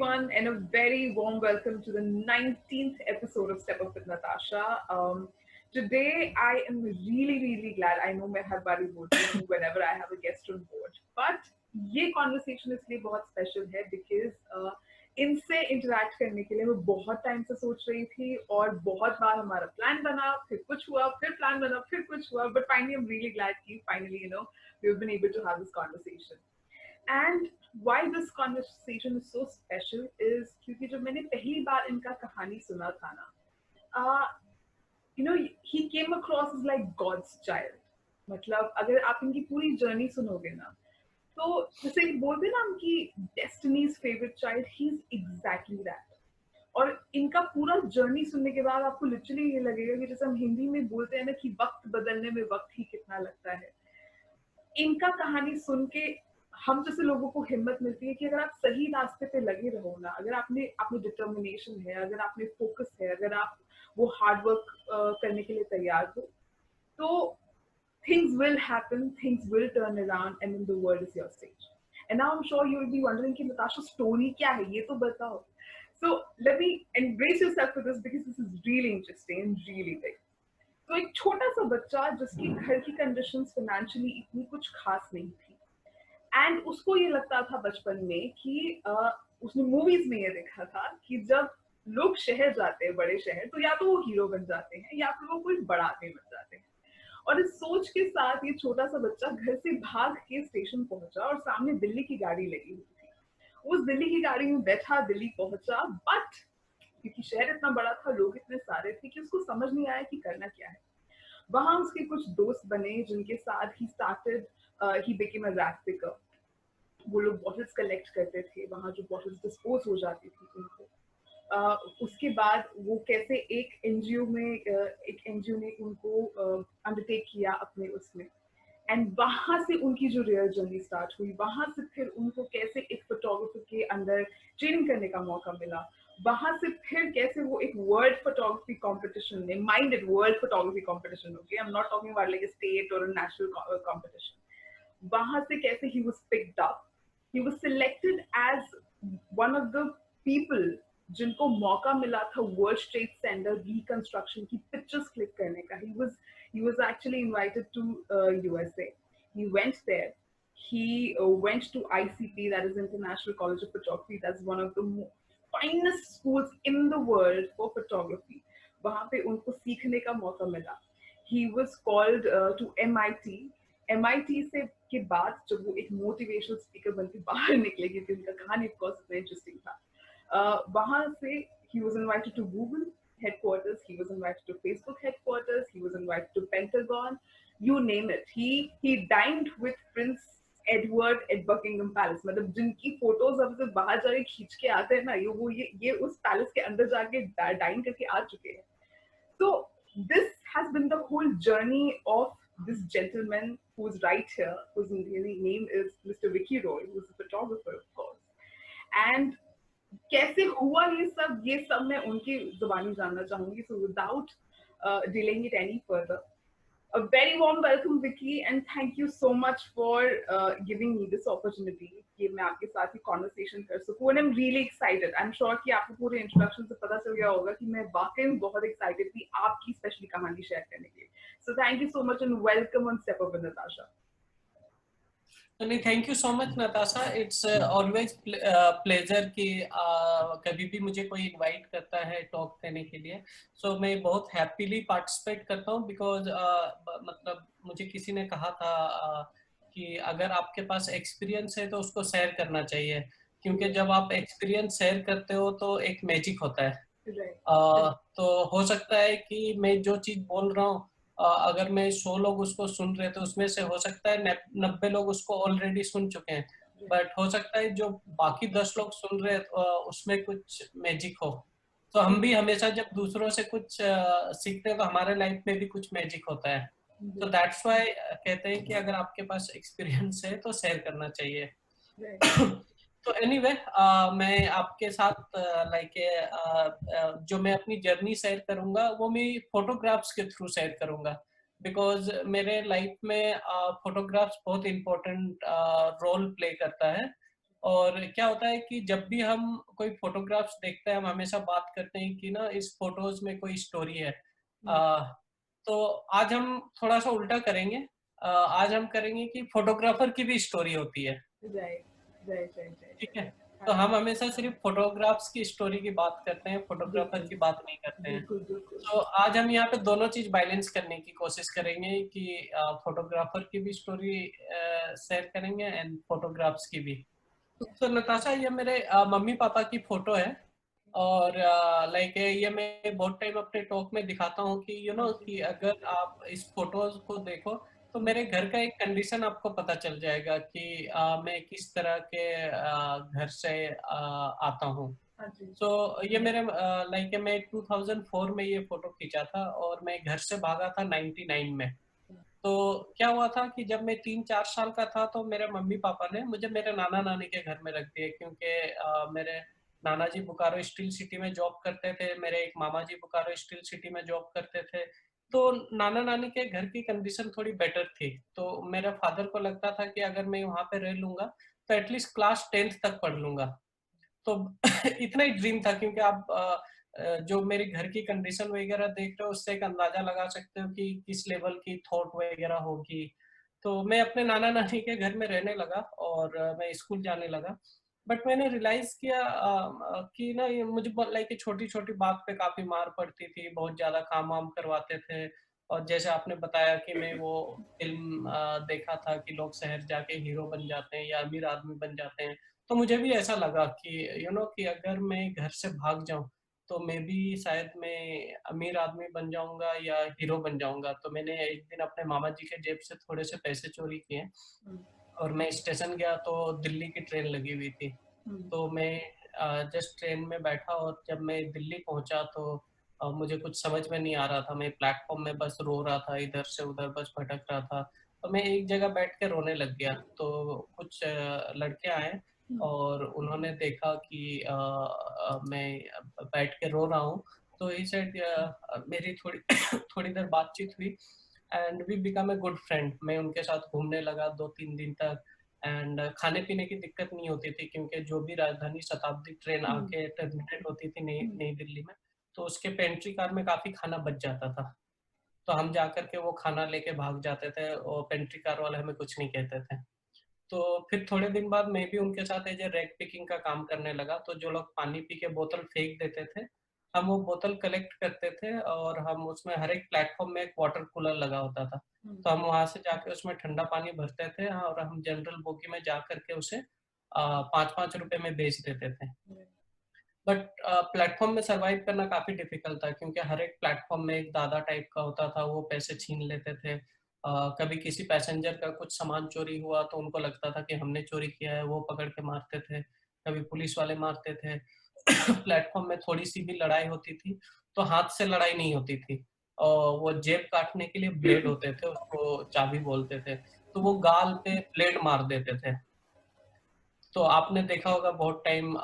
everyone, and a very warm welcome to the 19th episode of Step Up with Natasha. Today, I am really glad. I know मैं हर बारी बोलती हूँ whenever I have a guest on board, but ये conversation इसलिए बहुत special है because इनसे interact करने के लिए मैं बहुत time से सोच रही थी और बहुत बार हमारा plan बना, फिर कुछ हुआ, फिर plan बना, फिर कुछ हुआ, but finally I'm really glad कि finally we've been able to have this conversation. And why this conversation is so special is क्योंकि जब मैंने पहली बार इनका कहानी सुना था ना, he came across as like God's child. मतलब अगर आप इनकी पूरी जर्नी सुनोगे ना, तो जैसे बोलते ना हम कि Destiny's favorite child, he's exactly that. और इनका पूरा जर्नी सुनने के बाद आपको लिटरली ये लगेगा कि जैसे हम हिंदी में बोलते हैं ना कि वक्त बदलने में वक्त ही कितना लगता है. इनका कहानी सुन के हम जैसे लोगों को हिम्मत मिलती है कि अगर आप सही रास्ते पे लगे रहो ना, अगर आपने डिटर्मिनेशन है, अगर आपने फोकस है, अगर आप वो हार्ड वर्क करने के लिए तैयार हो, तो things will happen, things will turn around, and then the world is your stage. And now I'm sure you will be wondering कि Natasha story क्या है, ये तो बताओ. So let me embrace yourself for this because this is really interesting and really big. तो एक छोटा सा बच्चा जिसकी घर की कंडीशंस फाइनेंशियली इतनी कुछ खास नहीं थी, एंड उसको ये लगता था बचपन में कि उसने मूवीज में ये देखा था कि जब लोग शहर जाते हैं, बड़े शहर, तो या तो वो हीरो बन जाते हैं या फिर वो कोई बड़ा आदमी बन जाते हैं. और इस सोच के साथ ये छोटा सा बच्चा घर से भाग के स्टेशन पहुंचा और सामने दिल्ली की गाड़ी लगी हुई थी. उस दिल्ली की गाड़ी में बैठा, दिल्ली पहुंचा, बट क्योंकि शहर इतना बड़ा था, लोग इतने सारे थे कि उसको समझ नहीं आया कि करना क्या है. वहां उसके कुछ दोस्त बने जिनके साथ he became a rag picker. वो लोग बॉटल्स कलेक्ट करते थे, वहां जो बॉटल्स डिस्पोज हो जाती थी उनको. उसके बाद वो कैसे एक एनजीओ ने उनको अंडरटेक किया अपने उसमें, एंड वहां से उनकी जो रियल जर्नी स्टार्ट हुई. वहां से फिर उनको कैसे एक फोटोग्राफर के अंदर ट्रेनिंग करने का मौका मिला. वहां से फिर कैसे वो एक वर्ल्ड फोटोग्राफी कंपटीशन में, minded world photography competition, okay, I am not talking about like a state और अ नेशनल कंपटीशन. वहां से कैसे he was picked up, he was selected as one of the people जिनको मौका मिला था world trade centre reconstruction की pictures click करने का. he was actually invited to USA. He went there. He went to ICP, that is International College of Photography. That's one of the finest schools in the world for photography. वहां पे उनको सीखने का मौका मिला. He was called to MIT. MIT से के बाद जब वो एक मोटिवेशनल स्पीकर बनके बाहर निकले, क्योंकि उनका कहानी ऑफ कोर्स इतना इंटरेस्टिंग था, वहां से he was invited to Google headquarters, he was invited to Facebook headquarters, he was invited to Pentagon, you name it. He dined with Prince Edward at Buckingham Palace. मतलब जिनकी photos अब से बाहर जाके खींच के आते हैं ना, ये उस पैलेस के अंदर जाके डाइन करके आ चुके हैं. So this has been the whole journey of this gentleman who's right here, whose name is Mr. Vicky Roy, who's a photographer, of course. And कैसे हुआ ये सब मैं उनकी जुबानी जानना चाहूंगी. So without delaying it any further, a very warm welcome, Vicky, and thank you so much for giving me this opportunity कि मैं आपके साथ ही conversation कर सकूं. And I'm really excited. I'm sure कि आपको पूरे introduction से पता चल गया होगा कि मैं वाकई में बहुत excited थी आपकी स्पेशली कहानी शेयर करने के लिए. So thank you so much and welcome on Step Up with Natasha. Thank you so much Natasha. It's always pleasure कि कभी भी मुझे कोई इनवाइट करता है टॉक देने के लिए. सो मैं बहुत हैप्पीली पार्टिसिपेट करता हूँ बिकॉज मतलब मुझे किसी ने कहा था कि अगर आपके पास एक्सपीरियंस है तो उसको शेयर करना चाहिए, क्योंकि जब आप एक्सपीरियंस शेयर करते हो तो एक मैजिक होता है. तो हो सकता है कि मैं जो चीज बोल रहा हूँ, अगर मैं 100 लोग उसको सुन रहे तो उसमें से हो सकता है 90 लोग उसको ऑलरेडी सुन चुके हैं, बट हो सकता है जो बाकी 10 लोग सुन रहे हैं उसमें कुछ मैजिक हो. तो हम भी हमेशा जब दूसरों से कुछ सीखते हैं तो हमारे लाइफ में भी कुछ मैजिक होता है. तो दैट्स व्हाई कहते हैं कि अगर आपके पास एक्सपीरियंस है तो शेयर करना चाहिए. तो एनीवे मैं आपके साथ जो मैं अपनी जर्नी शेयर करूंगा वो मैं फोटोग्राफ्स के थ्रू शेयर करूंगा, बिकॉज मेरे लाइफ में फोटोग्राफ्स बहुत इम्पोर्टेंट रोल प्ले करता है. और क्या होता है कि जब भी हम कोई फोटोग्राफ्स देखते हैं हम हमेशा बात करते हैं कि ना इस फोटोज में कोई स्टोरी है। आ, तो आज हम थोड़ा सा उल्टा करेंगे। आज हम करेंगे कि फोटोग्राफर की भी स्टोरी होती है। राइट राइट राइट ठीक राइट। है। हाँ तो जी, हम हमेशा सिर्फ फोटोग्राफ्स की स्टोरी की बात करते हैं, फोटोग्राफर बिल्कुल की बात नहीं करते हैं। बिल्कुल बिल्कुल। तो आज हम यहाँ पे दोनों चीज बैलेंस करने की कोशिश करेंगे कि फोटोग्राफर की भी स्टोरी शेयर करेंगे एंड फोटोग्राफ्स की भी। तो नताशा ये मेरे मम्मी पापा की फोटो है। और लाइक ये मैं बहुत टाइम अपने टॉक में दिखाता हूँ कि हाँ जी। कि अगर आप इस फोटोज को देखो तो मेरे घर का एक कंडीशन आपको पता चल जाएगा कि मैं किस तरह के घर से आता हूँ। हाँ जी। सो ये मेरे लाइक मैं 2004 में ये फोटो खींचा था और मैं घर से भागा था 99 में। तो क्या हुआ था कि जब मैं 3-4 साल का था तो मेरे मम्मी पापा ने मुझे मेरे नाना नानी के घर में रख दिया, क्योंकि मेरे नाना जी बोकारो स्टील सिटी में जॉब करते थे, मेरे एक मामा जी बोकारो स्टील सिटी में जॉब करते थे। तो नाना नानी के घर की कंडीशन थोड़ी बेटर थी, तो मेरे फादर को लगता था कि अगर मैं वहां पे रह लूंगा तो एटलीस्ट क्लास 10th तक पढ़ लूंगा। तो इतना ही ड्रीम था, क्योंकि आप जो मेरे घर की कंडीशन वगैरह देख रहे हो उससे एक अंदाजा लगा सकते हो कि किस लेवल की थॉट वगैरह होगी। तो मैं अपने नाना नानी के घर में रहने लगा और मैं स्कूल जाने लगा। बट मैंने रियलाइज किया कि ना ये मुझे लाइक छोटी छोटी बात पे काफी मार पड़ती थी, बहुत ज्यादा काम वाम करवाते थे। और जैसे आपने बताया कि मैं वो फिल्म देखा था कि लोग शहर जाके हीरो बन जाते हैं या अमीर आदमी बन जाते हैं। तो मुझे भी ऐसा लगा कि कि अगर मैं घर से भाग जाऊं तो मैं भी शायद मैं अमीर आदमी बन जाऊंगा या हीरो बन जाऊंगा। तो मैंने एक दिन अपने मामा जी के जेब से थोड़े से पैसे चोरी किए और मैं स्टेशन गया तो दिल्ली की ट्रेन लगी हुई थी। तो मैं जस्ट ट्रेन में बैठा और जब मैं दिल्ली पहुंचा तो मुझे कुछ समझ में नहीं आ रहा था। मैं प्लेटफॉर्म में बस रो रहा था, इधर से उधर बस भटक रहा था। तो मैं एक जगह बैठ के रोने लग गया। तो कुछ लड़के आए और उन्होंने देखा कि मैं बैठ के रो रहा हूँ। तो ही सेड मेरी थोड़ी थोड़ी देर बातचीत हुई and we become a good friend. मैं उनके साथ घूमने लगा 2-3 दिन तक। एंड खाने पीने की दिक्कत नहीं होती थी, क्योंकि जो भी राजधानी शताब्दी ट्रेन आके टर्मिनेट होती थी नई नई दिल्ली में, तो उसके पेंट्री कार में काफी खाना बच जाता था। तो हम जाकर के वो खाना लेके भाग जाते थे और पेंट्री कार वाले हमें कुछ नहीं कहते थे। तो फिर थोड़े दिन बाद मैं भी उनके साथ एज ए रैग पिकिंग का काम करने लगा। तो जो लोग पानी पी के बोतल फेंक देते थे, हम वो बोतल कलेक्ट करते थे और हम उसमें हर एक प्लेटफॉर्म में एक वाटर कूलर लगा होता था। तो हम वहां से जाके उसमें ठंडा पानी भरते थे और हम जनरल बोगी में जा करके उसे 5-5 रुपए में बेच देते थे। बट प्लेटफॉर्म में सरवाइव करना काफी डिफिकल्ट था, क्योंकि हर एक प्लेटफॉर्म में एक दादा टाइप का होता था, वो पैसे छीन लेते थे। कभी किसी पैसेंजर का कुछ सामान चोरी हुआ तो उनको लगता था कि हमने चोरी किया है, वो पकड़ के मारते थे। कभी पुलिस वाले मारते थे। प्लेटफॉर्म में थोड़ी सी भी लड़ाई होती थी तो हाथ से लड़ाई नहीं होती थी, और वो जेब काटने के लिए ब्लेड होते थे, उसको चाबी बोलते थे। तो वो गाल पे ब्लेड मार देते थे। तो आपने देखा होगा बहुत टाइम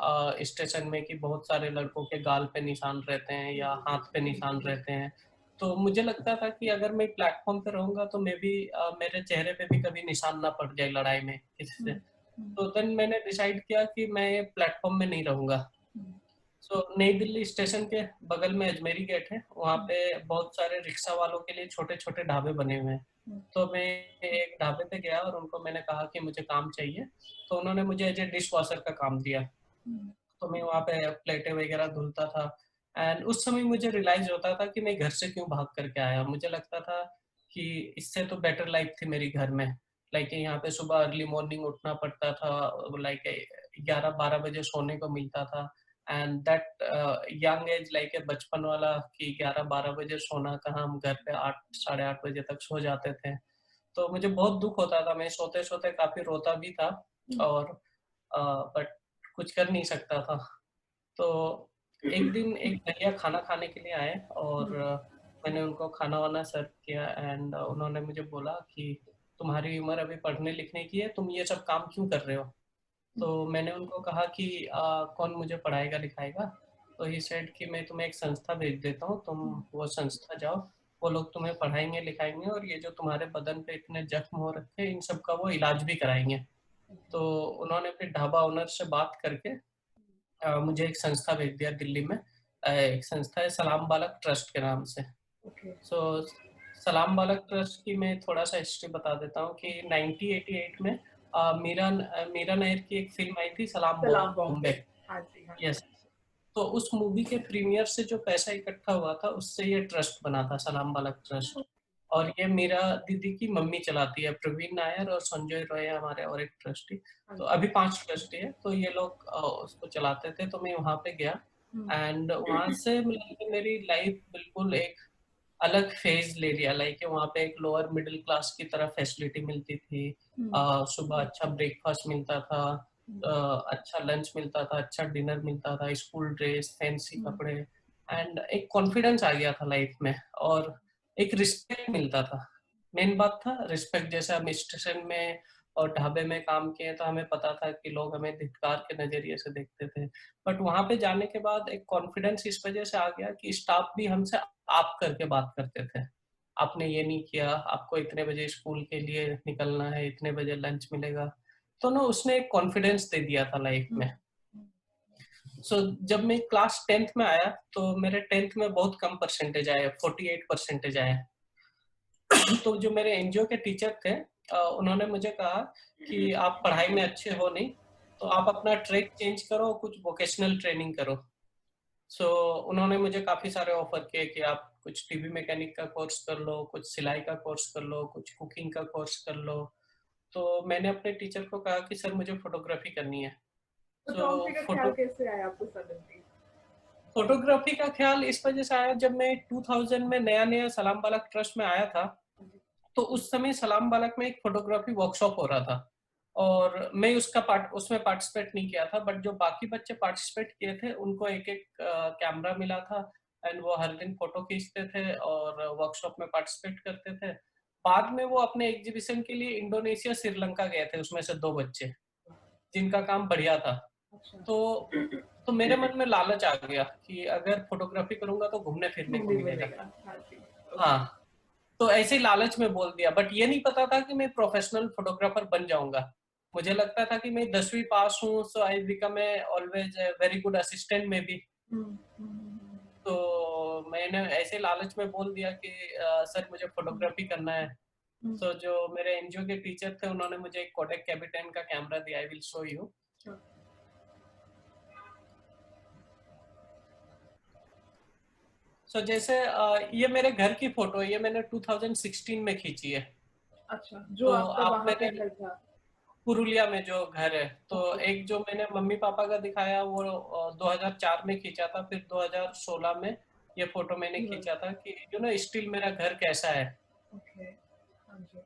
स्टेशन में कि बहुत सारे लड़कों के गाल पे निशान रहते हैं या हाथ पे निशान रहते हैं। तो मुझे लगता था कि अगर मैं प्लेटफॉर्म पे रहूंगा तो मैं भी मेरे चेहरे पे भी कभी निशान ना पड़ जाए लड़ाई में किसी से। तो देन मैंने डिसाइड किया कि मैं प्लेटफॉर्म में नहीं रहूंगा। सो नई दिल्ली स्टेशन के बगल में अजमेरी गेट है, वहाँ पे बहुत सारे रिक्शा वालों के लिए छोटे छोटे ढाबे बने हुए हैं। तो मैं एक ढाबे पे गया और उनको मैंने कहा कि मुझे काम चाहिए। तो उन्होंने मुझे एज ए डिश वॉशर का काम दिया। तो मैं वहाँ पे प्लेटें वगैरह धुलता था। एंड उस समय मुझे रियलाइज होता था कि मैं घर से क्यों भाग करके आया। मुझे लगता था कि इससे तो बेटर लाइफ थी मेरी घर में। लाइक यहाँ पे सुबह अर्ली मॉर्निंग उठना पड़ता था, लाइक 11-12 बजे सोने को मिलता था। And that young age like बचपन वाला कि 11-12 बजे सोना, कहाँ हम घर पे 8-8:30 बजे तक सो जाते थे। तो मुझे बहुत दुख होता था, मैं सोते सोते काफी रोता भी था। और बट कुछ कर नहीं सकता था। तो एक दिन एक भैया खाना खाने के लिए आए और मैंने उनको खाना वाना सर्व किया एंड उन्होंने मुझे बोला कि तुम्हारी उम्र अभी पढ़ने लिखने की है, तुम ये सब काम क्यों कर रहे हो। तो मैंने उनको कहा कि कौन मुझे पढ़ाएगा लिखाएगा। तो ही सेड कि मैं तुम्हें एक संस्था भेज देता हूँ, तुम वो संस्था जाओ, वो लोग तुम्हें पढ़ाएंगे लिखाएंगे और ये जो तुम्हारे बदन पे इतने जख्म हो रखे हैं इन सब का वो इलाज भी कराएंगे। तो उन्होंने फिर ढाबा ओनर से बात करके मुझे एक संस्था भेज दिया दिल्ली में। एक संस्था है सलाम बालक ट्रस्ट के नाम से। ओके। सो सलाम बालक ट्रस्ट की मैं थोड़ा सा हिस्ट्री बता देता हूँ कि 1988 में मीरा नायर की एक फिल्म आई थी सलाम सलाम बॉम्बे। बॉम्बे। हाँ जी, हाँ यस। जी। तो उस मूवी के प्रीमियर से जो पैसा इकट्ठा हुआ था उससे ये ट्रस्ट बना था सलाम बालक ट्रस्ट। और ये मेरा दीदी की मम्मी चलाती है, प्रवीण नायर और संजय रॉय हमारे और एक ट्रस्टी। हाँ तो जी। अभी 5 ट्रस्टी है, तो ये लोग उसको चलाते थे, तो मैं वहाँ पे गया। हम्म, एंड वहाँ से मतलब कि मेरी लाइफ बिल्कुल एक अलग फेज ले लिया। लाइक वहाँ पे एक लोअर मिडिल क्लास की तरह फैसिलिटी मिलती थी। हम्म, सुबह अच्छा ब्रेकफास्ट मिलता था, हम्म, अच्छा लंच मिलता था, अच्छा डिनर मिलता था, स्कूल ड्रेस, फैंसी हम्म, कपड़े। एंड एक कॉन्फिडेंस आ गया था लाइफ में, और एक रिस्पेक्ट मिलता था। मेन बात था रिस्पेक्ट। जैसे हम स्टेशन में और ढाबे में काम किए तो हमें पता था कि लोग हमें धिक्कार के नजरिए से देखते थे, बट वहां पे जाने के बाद एक कॉन्फिडेंस इस वजह से आ गया कि स्टाफ भी हमसे आप करके बात करते थे। आपने ये नहीं किया, आपको इतने बजे स्कूल के लिए निकलना है, इतने बजे लंच मिलेगा। तो ना उसने एक कॉन्फिडेंस दे दिया था लाइफ हम्म, में। जब मैं क्लास 10th में आया तो मेरे 10th में बहुत कम परसेंटेज आए, 48% आए। तो जो मेरे एनजीओ के टीचर थे, उन्होंने मुझे कहा कि आप पढ़ाई में अच्छे हो नहीं, तो आप अपना ट्रैक चेंज करो, कुछ वोकेशनल ट्रेनिंग करो। सो उन्होंने मुझे काफी सारे ऑफर किए कि आप कुछ टीवी मैकेनिक का कोर्स कर लो, कुछ सिलाई का कोर्स कर लो, कुछ कुकिंग का कोर्स कर लो। तो मैंने अपने टीचर को कहा कि सर मुझे फोटोग्राफी करनी है। सो फोटोग्राफी का ख्याल फोटो कैसे आया आपको सडनली? फोटोग्राफी का ख्याल इस वजह से आया, जब मैं 2000 में नया नया सलाम बालक ट्रस्ट में आया था, तो उस समय सलाम बालक में एक फोटोग्राफी वर्कशॉप हो रहा था, और मैं उसमें पार्टिसिपेट नहीं किया था, बट जो बाकी बच्चे पार्टिसिपेट किए थे उनको एक एक कैमरा मिला था। एंड वो हर दिन फोटो खींचते थे और वर्कशॉप में पार्टिसिपेट करते थे। बाद में वो अपने एग्जीबिशन के लिए इंडोनेशिया श्रीलंका गए थे, उसमें से 2 बच्चे जिनका काम बढ़िया था। अच्छा। तो तो मेरे मन में लालच आ गया कि अगर फोटोग्राफी करूंगा तो घूमने फिरने को घूमने मिलेगा। मिलेगा, हाँ जी। ओके। हाँ, तो ऐसे ही लालच में बोल दिया, बट ये नहीं पता था कि मैं प्रोफेशनल फोटोग्राफर बन जाऊंगा। मुझे लगता था कि मैं 10वीं पास हूँ, so I become a always very good assistant में भी। हम्म, हम्म, तो मैंने ऐसे लालच में बोल दिया कि सर मुझे हम्म, फोटोग्राफी करना है। हम्म, सो जो मेरे एनजीओ के टीचर थे उन्होंने मुझे एक कोडेक कैपिटन का कैमरा दिया, आई विल शो यू। हम्म, सो जैसे ये मेरे घर की फोटो है, ये मैंने 2016 में खींची है। अच्छा, जो तो आपका आप वहां पे मेरे घर था। पुरुलिया में जो घर है, तो ओके। एक जो मैंने मम्मी पापा का दिखाया वो 2004 में खींचा था, फिर 2016 में ये फोटो मैंने खींचा था कि स्टिल मेरा घर कैसा है। ओके। हाँ जी।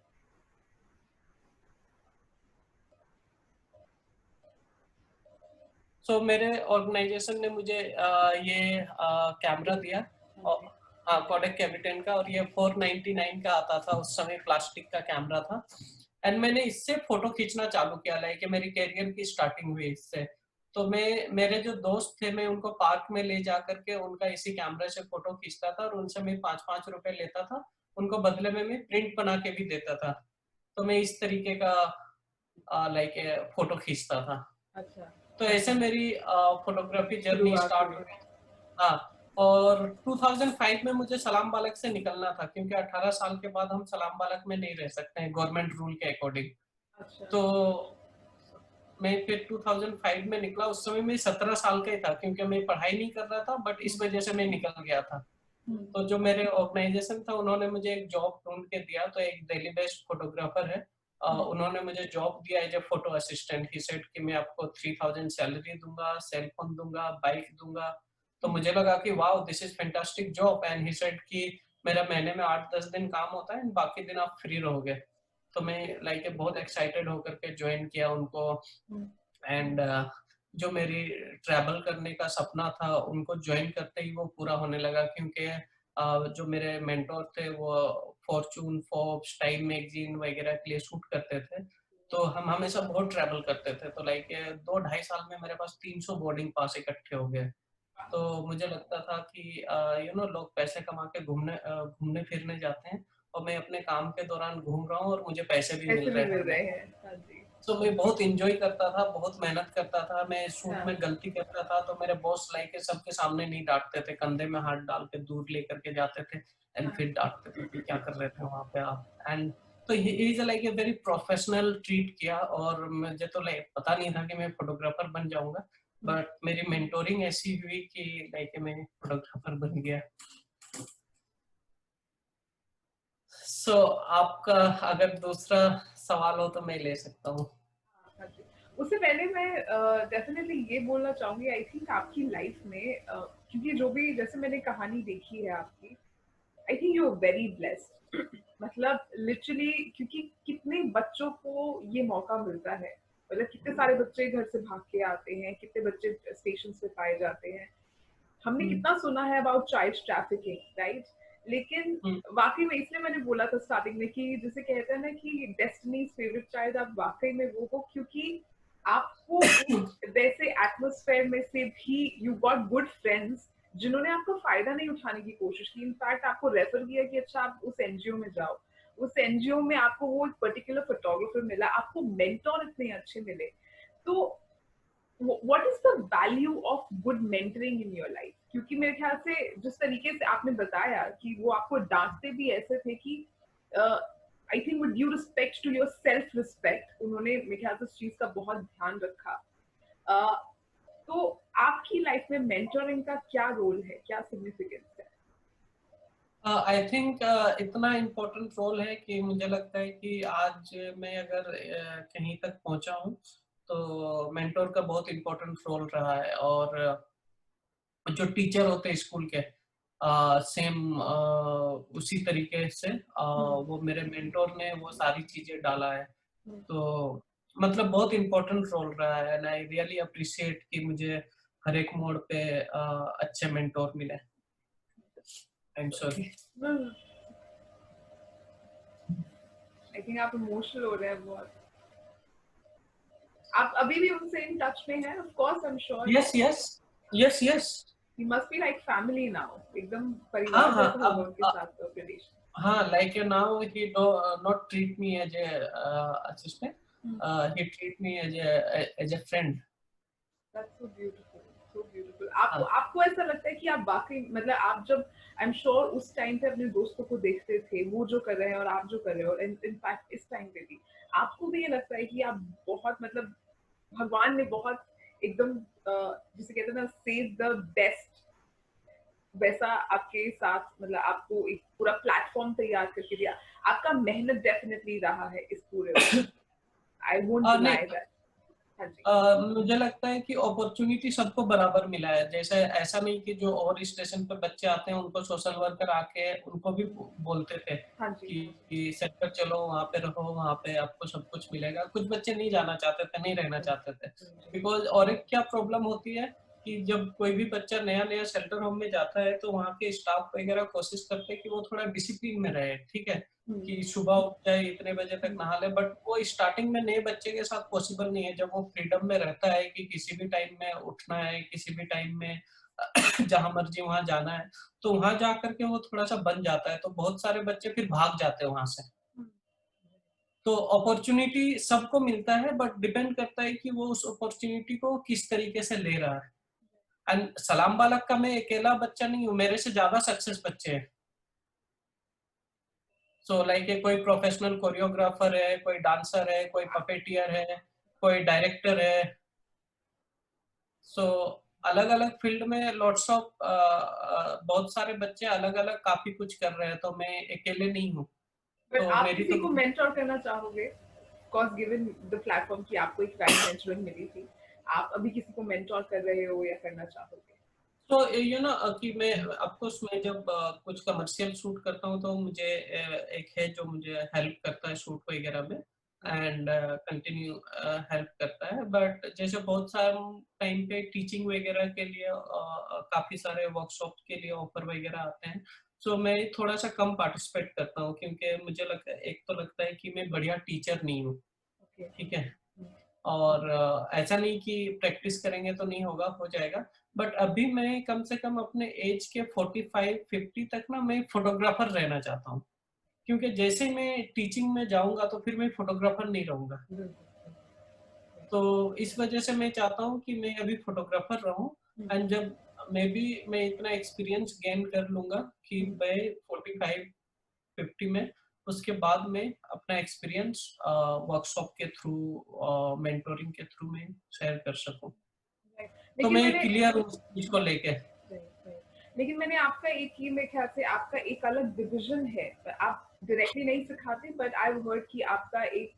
सो मेरे ऑर्गेनाइजेशन ने मुझे ये कैमरा दिया। हाँ और जी। हाँ, कोडेक कैपिटन का, और ये 499 का आता था उस समय, प्लास्टिक का कैमरा था। एंड मैंने इससे फोटो खींचना चालू किया, लाइक मेरी कैरियर की स्टार्टिंग हुई इससे। तो मैं, मेरे जो दोस्त थे, मैं उनको पार्क में ले जा करके उनका इसी कैमरा से फोटो खींचता था, और उनसे मैं 5-5 रुपए लेता था। उनको बदले में मैं प्रिंट बना के भी देता था। तो मैं इस तरीके का लाइक फोटो खींचता था। अच्छा। तो ऐसे मेरी फोटोग्राफी जर्नी शुरुआत स्टार्ट हुई। हुई। हाँ, और 2005 में मुझे सलाम बालक से निकलना था, क्योंकि 18 साल के बाद हम सलाम बालक में नहीं रह सकते हैं गवर्नमेंट रूल के अकॉर्डिंग। अच्छा। तो मैं फिर 2005 में निकला। उस समय मैं 17 साल का ही था, क्योंकि मैं पढ़ाई नहीं कर रहा था, बट इस वजह से मैं निकल गया था। हम्म, तो जो मेरे ऑर्गेनाइजेशन था उन्होंने मुझे एक जॉब ढूंढ के दिया। तो एक दिल्ली बेस्ड फोटोग्राफर है, उन्होंने मुझे जॉब दिया as a photo assistant. He said कि मैं आपको 3000 सैलरी दूंगा, सेल फोन दूंगा, बाइक दूंगा। तो मुझे लगा कि wow, this is fantastic job. And he said कि मेरा महीने में 8-10 दिन काम होता है, बाकी दिन आप फ्री रहोगे। तो मैं लाइक बहुत एक्साइटेड होकर के ज्वाइन किया उनको। हम्म, एंड जो मेरी ट्रैवल करने का सपना था उनको ज्वाइन करते ही वो पूरा होने लगा, क्योंकि जो मेरे मेंटोर थे वो फॉर्चून, फोर्ब्स, टाइम मैगजीन वगैरह के लिए शूट करते थे। तो हम हमेशा बहुत ट्रैवल करते थे। तो लाइक 2-2.5 साल में मेरे पास 300 बोर्डिंग पास इकट्ठे हो गए। तो मुझे लगता था कि लोग पैसे कमा के घूमने फिरने जाते हैं, और मैं अपने काम के दौरान घूम रहा हूँ और मुझे पैसे भी मिल ऐसे भी रहे हैं मिल हर रहे महीने। हैं, हाँ जी। तो मैं बहुत एंजॉय करता था, बहुत मेहनत करता था। मैं शूट हाँ, में गलती करता था तो मेरे बॉस लाके सबके सामने नहीं डांटते थे, कंधे में हाथ डाल के दूर लेकर के जाते थे एंड हाँ, फिर डांटते थे कि क्या कर रहे थे वहां पे आप। एंड तो he is like a very professional treat किया, और मुझे तो लाइक पता नहीं था कि मैं फोटोग्राफर बन जाऊंगा, हम्म, बट मेरी मेंटोरिंग ऐसी हुई कि लाइक मैं फोटोग्राफर बन गया। सो आपका अगर दूसरा सवाल हो तो मैं ले सकता हूँ। हाँ जी। उससे पहले मैं डेफिनेटली ये बोलना चाहूंगी, आई थिंक आपकी लाइफ में क्योंकि जो भी जैसे मैंने कहानी देखी है आपकी, I think you are very blessed. मतलब लिटरली, क्योंकि कितने बच्चों को ये मौका मिलता है, मतलब कितने सारे बच्चे घर से भाग के आते हैं, कितने बच्चे स्टेशन पे पाए जाते हैं। हमने हम्म, कितना सुना है अबाउट चाइल्ड ट्रैफिकिंग, राइट? लेकिन हम्म, वाकई में इसलिए मैंने बोला था स्टार्टिंग में कि जिसे कहते हैं ना कि डेस्टिनीज फेवरेट चाइल्ड, आप वाकई में वो हो, क्योंकि आपको उस वैसे एटमोस्फेयर में से भी यू गॉट गुड फ्रेंड्स जिन्होंने आपका फायदा नहीं उठाने की कोशिश की, इनफैक्ट आपको रेफर किया कि अच्छा आप उस एनजीओ में जाओ। उस एनजीओ में आपको वो एक पर्टिकुलर फोटोग्राफर मिला, आपको मेंटोर इतने अच्छे मिले। तो what is the value of good mentoring in your life? क्योंकि मेरे ख्याल से जिस तरीके से आपने बताया कि वो आपको डांटते भी ऐसे थे कि I think with due respect to your self respect, उन्होंने मेरे ख्याल से इस चीज का बहुत ध्यान रखा। uh, तो आपकी लाइफ में मेंटोरिंग का क्या रोल है, क्या सिग्निफिकेंस है? आई थिंक इतना इम्पोर्टेंट रोल है कि मुझे लगता है कि आज मैं अगर कहीं तक पहुंचा हूँ तो मेंटोर का बहुत इम्पोर्टेंट रोल रहा है। और जो टीचर होते हैं स्कूल के, सेम उसी तरीके से हम्म, वो मेरे मेंटोर ने वो सारी चीजें डाला है। हम्म, तो मतलब बहुत इम्पोर्टेंट रोल रहा है एंड आई रियली अप्रिशिएट कि मुझे हर एक मोड़ पे अच्छे मेंटोर मिले। I am sorry. I think आप इमोशनल हो रहे हैं बहुत। आप अभी भी उनसे इन टच में हैं? Of course I am sure yes yes, yes yes. He must be like family now, एकदम हाँ परिवार हाँ, जैसा होगा अब उनके साथ तो रिलेशन। हाँ, like now he do not treat me as a assistant. He treat me as a friend. That's so beautiful, so beautiful. आपको हाँ, आपको ऐसा लगता है कि आप वाकई मतलब आप जब आई एम श्योर उस टाइम पे अपने दोस्तों को देखते थे वो जो कर रहे हैं और आप जो कर रहे हो, और इनफैक्ट इस टाइम पे भी आपको भी ये लगता है कि आप बहुत मतलब भगवान ने बहुत एकदम जिसे कहते हैं ना सेव द बेस्ट, वैसा आपके साथ मतलब आपको एक पूरा प्लेटफॉर्म तैयार करके दिया। आपका मेहनत डेफिनेटली रहा है इस पूरे में, आई वोंट नहीं, डिनाई दैट। हाँ जी। मुझे लगता है कि अपॉर्चुनिटी सबको बराबर मिला है। जैसे ऐसा नहीं कि जो और स्टेशन पे बच्चे आते हैं उनको सोशल वर्कर आके उनको भी बोलते थे हाँ जी। कि सेक्टर चलो वहाँ पे रहो, वहाँ पे आपको सब कुछ मिलेगा। कुछ बच्चे नहीं जाना चाहते थे, नहीं रहना चाहते थे बिकॉज, और एक क्या प्रॉब्लम होती है कि जब कोई भी बच्चा नया नया शेल्टर होम में जाता है तो वहाँ के स्टाफ वगैरह कोशिश करते हैं कि वो थोड़ा डिसिप्लिन में रहे, ठीक है, हम्म, कि सुबह उठ जाए इतने बजे तक हम्म, नहा ले। बट वो स्टार्टिंग में नए बच्चे के साथ पॉसिबल नहीं है, जब वो फ्रीडम में रहता है कि किसी भी टाइम में उठना है, किसी भी टाइम में जहां मर्जी वहां जाना है, तो वहां जा करके वो थोड़ा सा बन जाता है, तो बहुत सारे बच्चे फिर भाग जाते हैं वहां से। हम्म, तो अपॉर्चुनिटी सबको मिलता है, बट डिपेंड करता है कि वो उस अपॉर्चुनिटी को किस तरीके से ले रहा है। एंड सलाम बालक का मैं अकेला बच्चा नहीं हूँ, मेरे से ज्यादा सक्सेस बच्चे हैं। सो लाइक कोई प्रोफेशनल कोरियोग्राफर है, कोई डांसर है, कोई पपेटियर है, कोई डायरेक्टर है। सो अलग अलग फील्ड में लॉट्स ऑफ बहुत सारे बच्चे अलग अलग काफी कुछ कर रहे हैं, तो मैं अकेले नहीं हूँ। बट तो आप मेरी किसी तो को मेंटर करना चाहोगे? कॉज गिवन द प्लेटफॉर्म कि आपको एक राइट मेंटरिंग मिली थी, आप अभी किसी को मेंटर कर रहे हो या करना चाहोगे? तो यू नो कि मैं ऑफकोर्स मैं जब कुछ कमर्शियल शूट करता हूँ तो मुझे एक है जो मुझे हेल्प करता है शूट वगैरह में एंड कंटिन्यू हेल्प करता है। बट जैसे बहुत सारे टाइम पे टीचिंग वगैरह के लिए काफी सारे वर्कशॉप के लिए ऑफर वगैरह आते हैं, तो मैं थोड़ा सा कम पार्टिसिपेट करता हूँ क्योंकि मुझे लगता है, एक तो लगता है कि मैं बढ़िया टीचर नहीं हूँ, ओके। ठीक है। और ऐसा नहीं कि प्रैक्टिस करेंगे तो नहीं होगा, हो जाएगा। बट अभी मैं कम से कम अपने एज के 45-50 तक ना मैं फोटोग्राफर रहना चाहता हूँ, क्योंकि जैसे मैं टीचिंग में जाऊंगा तो फिर मैं फोटोग्राफर नहीं रहूंगा। तो इस वजह से मैं चाहता हूँ कि मैं अभी फोटोग्राफर रहूं, एंड जब मैं इतना एक्सपीरियंस गेन कर लूंगा कि मैं 45-50 में, उसके बाद में अपना एक्सपीरियंस वर्कशॉप के थ्रू, मेंटोरिंग के थ्रू में शेयर कर सकूं। तो लेकिन मैं मैंने क्लियर हूँ उस चीज को लेके। लेकिन मैंने आपका एक ही, मेरे ख्याल से आपका एक अलग डिवीजन है, आप डायरेक्टली नहीं सिखाते, बट आई हर्ड कि आपका एक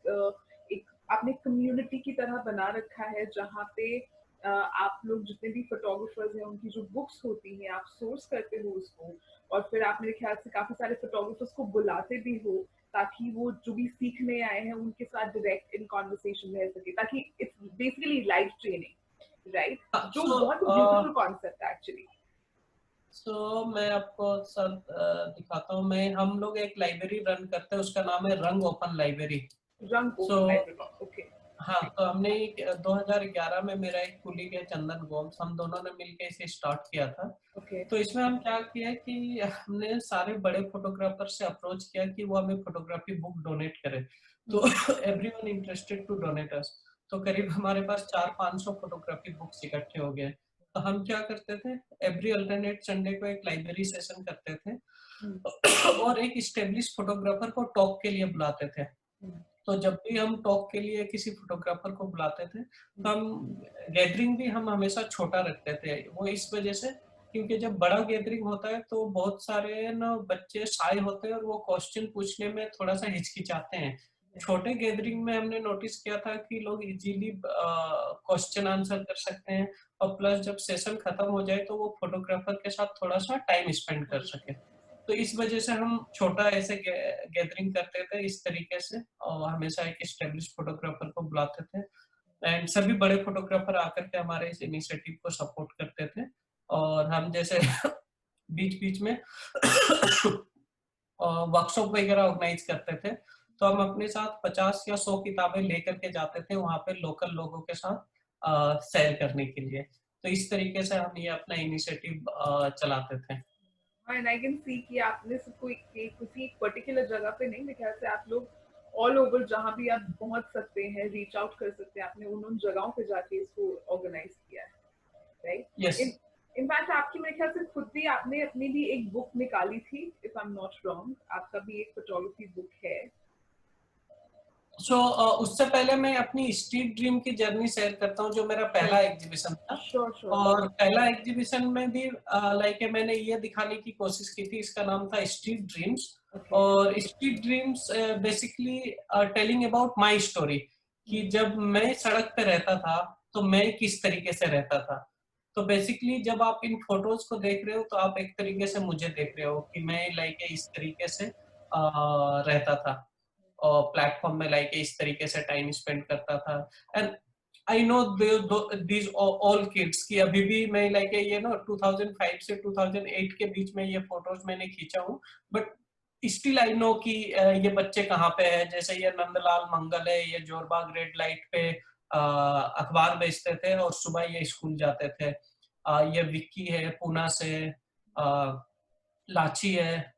आपने कम्युनिटी की तरह बना रखा है, जहाँ पे आप लोग जितने भी फोटोग्राफर्स हैं उनकी जो बुक्स होती हैं आप सोर्स करते हो उसको, और फिर आप मेरे ख्याल से काफी सारे फोटोग्राफर्स को बुलाते भी हो, ताकि वो जो भी सीखने आए हैं उनके साथ डायरेक्ट इन कॉन्वर्सेशन रह सके, ताकि it's basically live training, right? जो सो बहुत ब्यूटीफुल कॉन्सेप्ट है एक्चुअली। मैं आपको सर दिखाता हूँ। हम लोग एक लाइब्रेरी रन करते हैं, उसका नाम है रंग ओपन लाइब्रेरी। रंग सो ओपन लाइब्रेरी, ओके। हाँ, तो हमने 2011 में मेरा एक कुलीग है चंदन गोम्स, हम दोनों ने मिलकर इसे स्टार्ट किया था। ओके। तो इसमें हम क्या किया कि हमने सारे बड़े फोटोग्राफर से अप्रोच किया कि वो हमें फोटोग्राफी बुक डोनेट करे। तो एवरीवन इंटरेस्टेड टू डोनेट अस। तो करीब हमारे पास 400-500 फोटोग्राफी बुक्स इकट्ठे हो गए। तो हम क्या करते थे, एवरी अल्टरनेट संडे को एक लाइब्रेरी सेशन करते थे और एक स्टेब्लिश फोटोग्राफर को टॉक के लिए बुलाते थे। तो जब भी हम टॉक के लिए किसी फोटोग्राफर को बुलाते थे, तो हम गैदरिंग भी हम हमेशा छोटा रखते थे। वो इस वजह से, क्योंकि जब बड़ा गैदरिंग होता है तो बहुत सारे ना बच्चे शाय होते हैं और वो क्वेश्चन पूछने में थोड़ा सा हिचकिचाते हैं। छोटे गैदरिंग में हमने नोटिस किया था कि लोग इजीली क्वेश्चन आंसर कर सकते हैं, और प्लस जब सेशन खत्म हो जाए तो वो फोटोग्राफर के साथ थोड़ा सा टाइम स्पेंड कर सके। तो इस वजह से हम छोटा ऐसे गैदरिंग करते थे इस तरीके से, और हमेशा एक एस्टेब्लिश फोटोग्राफर को बुलाते थे, एंड सभी बड़े फोटोग्राफर आकर के हमारे इस इनिशिएटिव को सपोर्ट करते थे। और हम जैसे बीच बीच में वर्कशॉप वगैरह ऑर्गेनाइज करते थे, तो हम अपने साथ 50 या 100 किताबें लेकर के जाते थे वहां पे लोकल लोगों के साथ शेयर करने के लिए। तो इस तरीके से हम ये अपना इनिशिएटिव चलाते थे। एंड आई कैन सी कि आपने सबको किसी एक पर्टिकुलर जगह पे नहीं, मेरे ख्याल से आप लोग ऑल ओवर जहाँ भी आप पहुंच सकते हैं, रीच आउट कर सकते हैं, आपने उन जगहों पे जाके इसको ऑर्गेनाइज किया है, यस। राइट? इनफैक्ट आपकी मेरे ख्याल से खुद भी आपने अपनी भी एक बुक निकाली थी, if I am not wrong, आपका भी एक फोटोग्राफी बुक है। उससे पहले मैं अपनी स्ट्रीट ड्रीम की जर्नी शेयर करता हूँ, जो मेरा पहला एग्जीबिशन था। Sure sure. और पहला एग्जीबिशन में भी लाइक मैंने ये दिखाने की कोशिश की थी, इसका नाम था स्ट्रीट ड्रीम्स। ओके। और street dreams basically telling about my story, कि जब मैं सड़क पे रहता था तो मैं किस तरीके से रहता था। तो बेसिकली जब आप इन फोटोज को देख रहे हो तो आप एक तरीके से मुझे देख रहे हो कि मैं लाइक इस तरीके से रहता था, और प्लेटफॉर्म में लाइक इस तरीके से टाइम स्पेंड करता था। And I know these all kids की अभी भी मैं लाइक ये ना 2005 से 2008 के बीच में ये फोटोज मैंने खींचा हूँ, बट स्टिल आई नो कि ये बच्चे कहाँ पे है। जैसे ये नंदलाल मंगल है, ये जोरबाग रेड लाइट पे अखबार बेचते थे और सुबह ये स्कूल जाते थे। ये विक्की है पूना से, लाची है,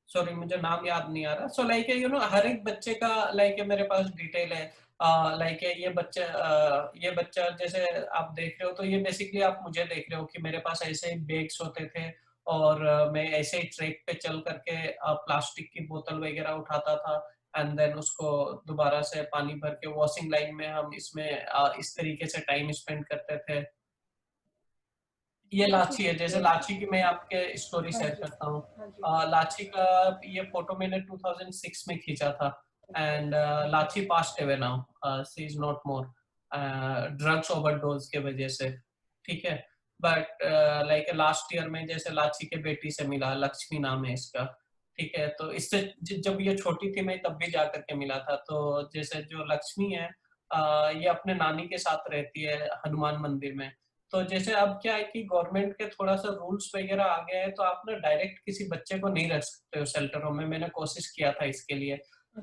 सॉरी मुझे नाम याद नहीं आ रहा। सो लाइक हर एक बच्चे का लाइक मेरे पास डिटेल है। लाइक ये बच्चा जैसे आप देख रहे हो, तो ये बेसिकली आप मुझे देख रहे हो कि मेरे पास ऐसे ही बैग्स होते थे, और मैं ऐसे ही ट्रैक पे चल करके प्लास्टिक की बोतल वगैरह उठाता था, एंड देन उसको दोबारा से पानी भर के वॉशिंग लाइन में हम इसमें इस तरीके से टाइम स्पेंड करते थे। ये लाची है, जैसे लाची की मैं आपके स्टोरी हाँ शेयर जी। करता हूँ। हाँ जी। लाची का ये फोटो मैंने 2006 में खींचा था, एंड लाची passed away now, she is not more, drugs overdose के वजह से, ठीक है। बट लाइक लास्ट ईयर में जैसे लाची के बेटी से मिला, लक्ष्मी नाम है इसका, ठीक है। तो इससे जब ये छोटी थी मैं तब भी जा करके मिला था। तो जैसे जो लक्ष्मी है, ये अपने नानी के साथ रहती है हनुमान मंदिर में। तो जैसे अब क्या है कि गवर्नमेंट के थोड़ा सा रूल्स वगैरह आ गया है, तो आप ना डायरेक्ट किसी बच्चे को नहीं रख सकते हो शेल्टर होम में। मैंने कोशिश किया था इसके लिए।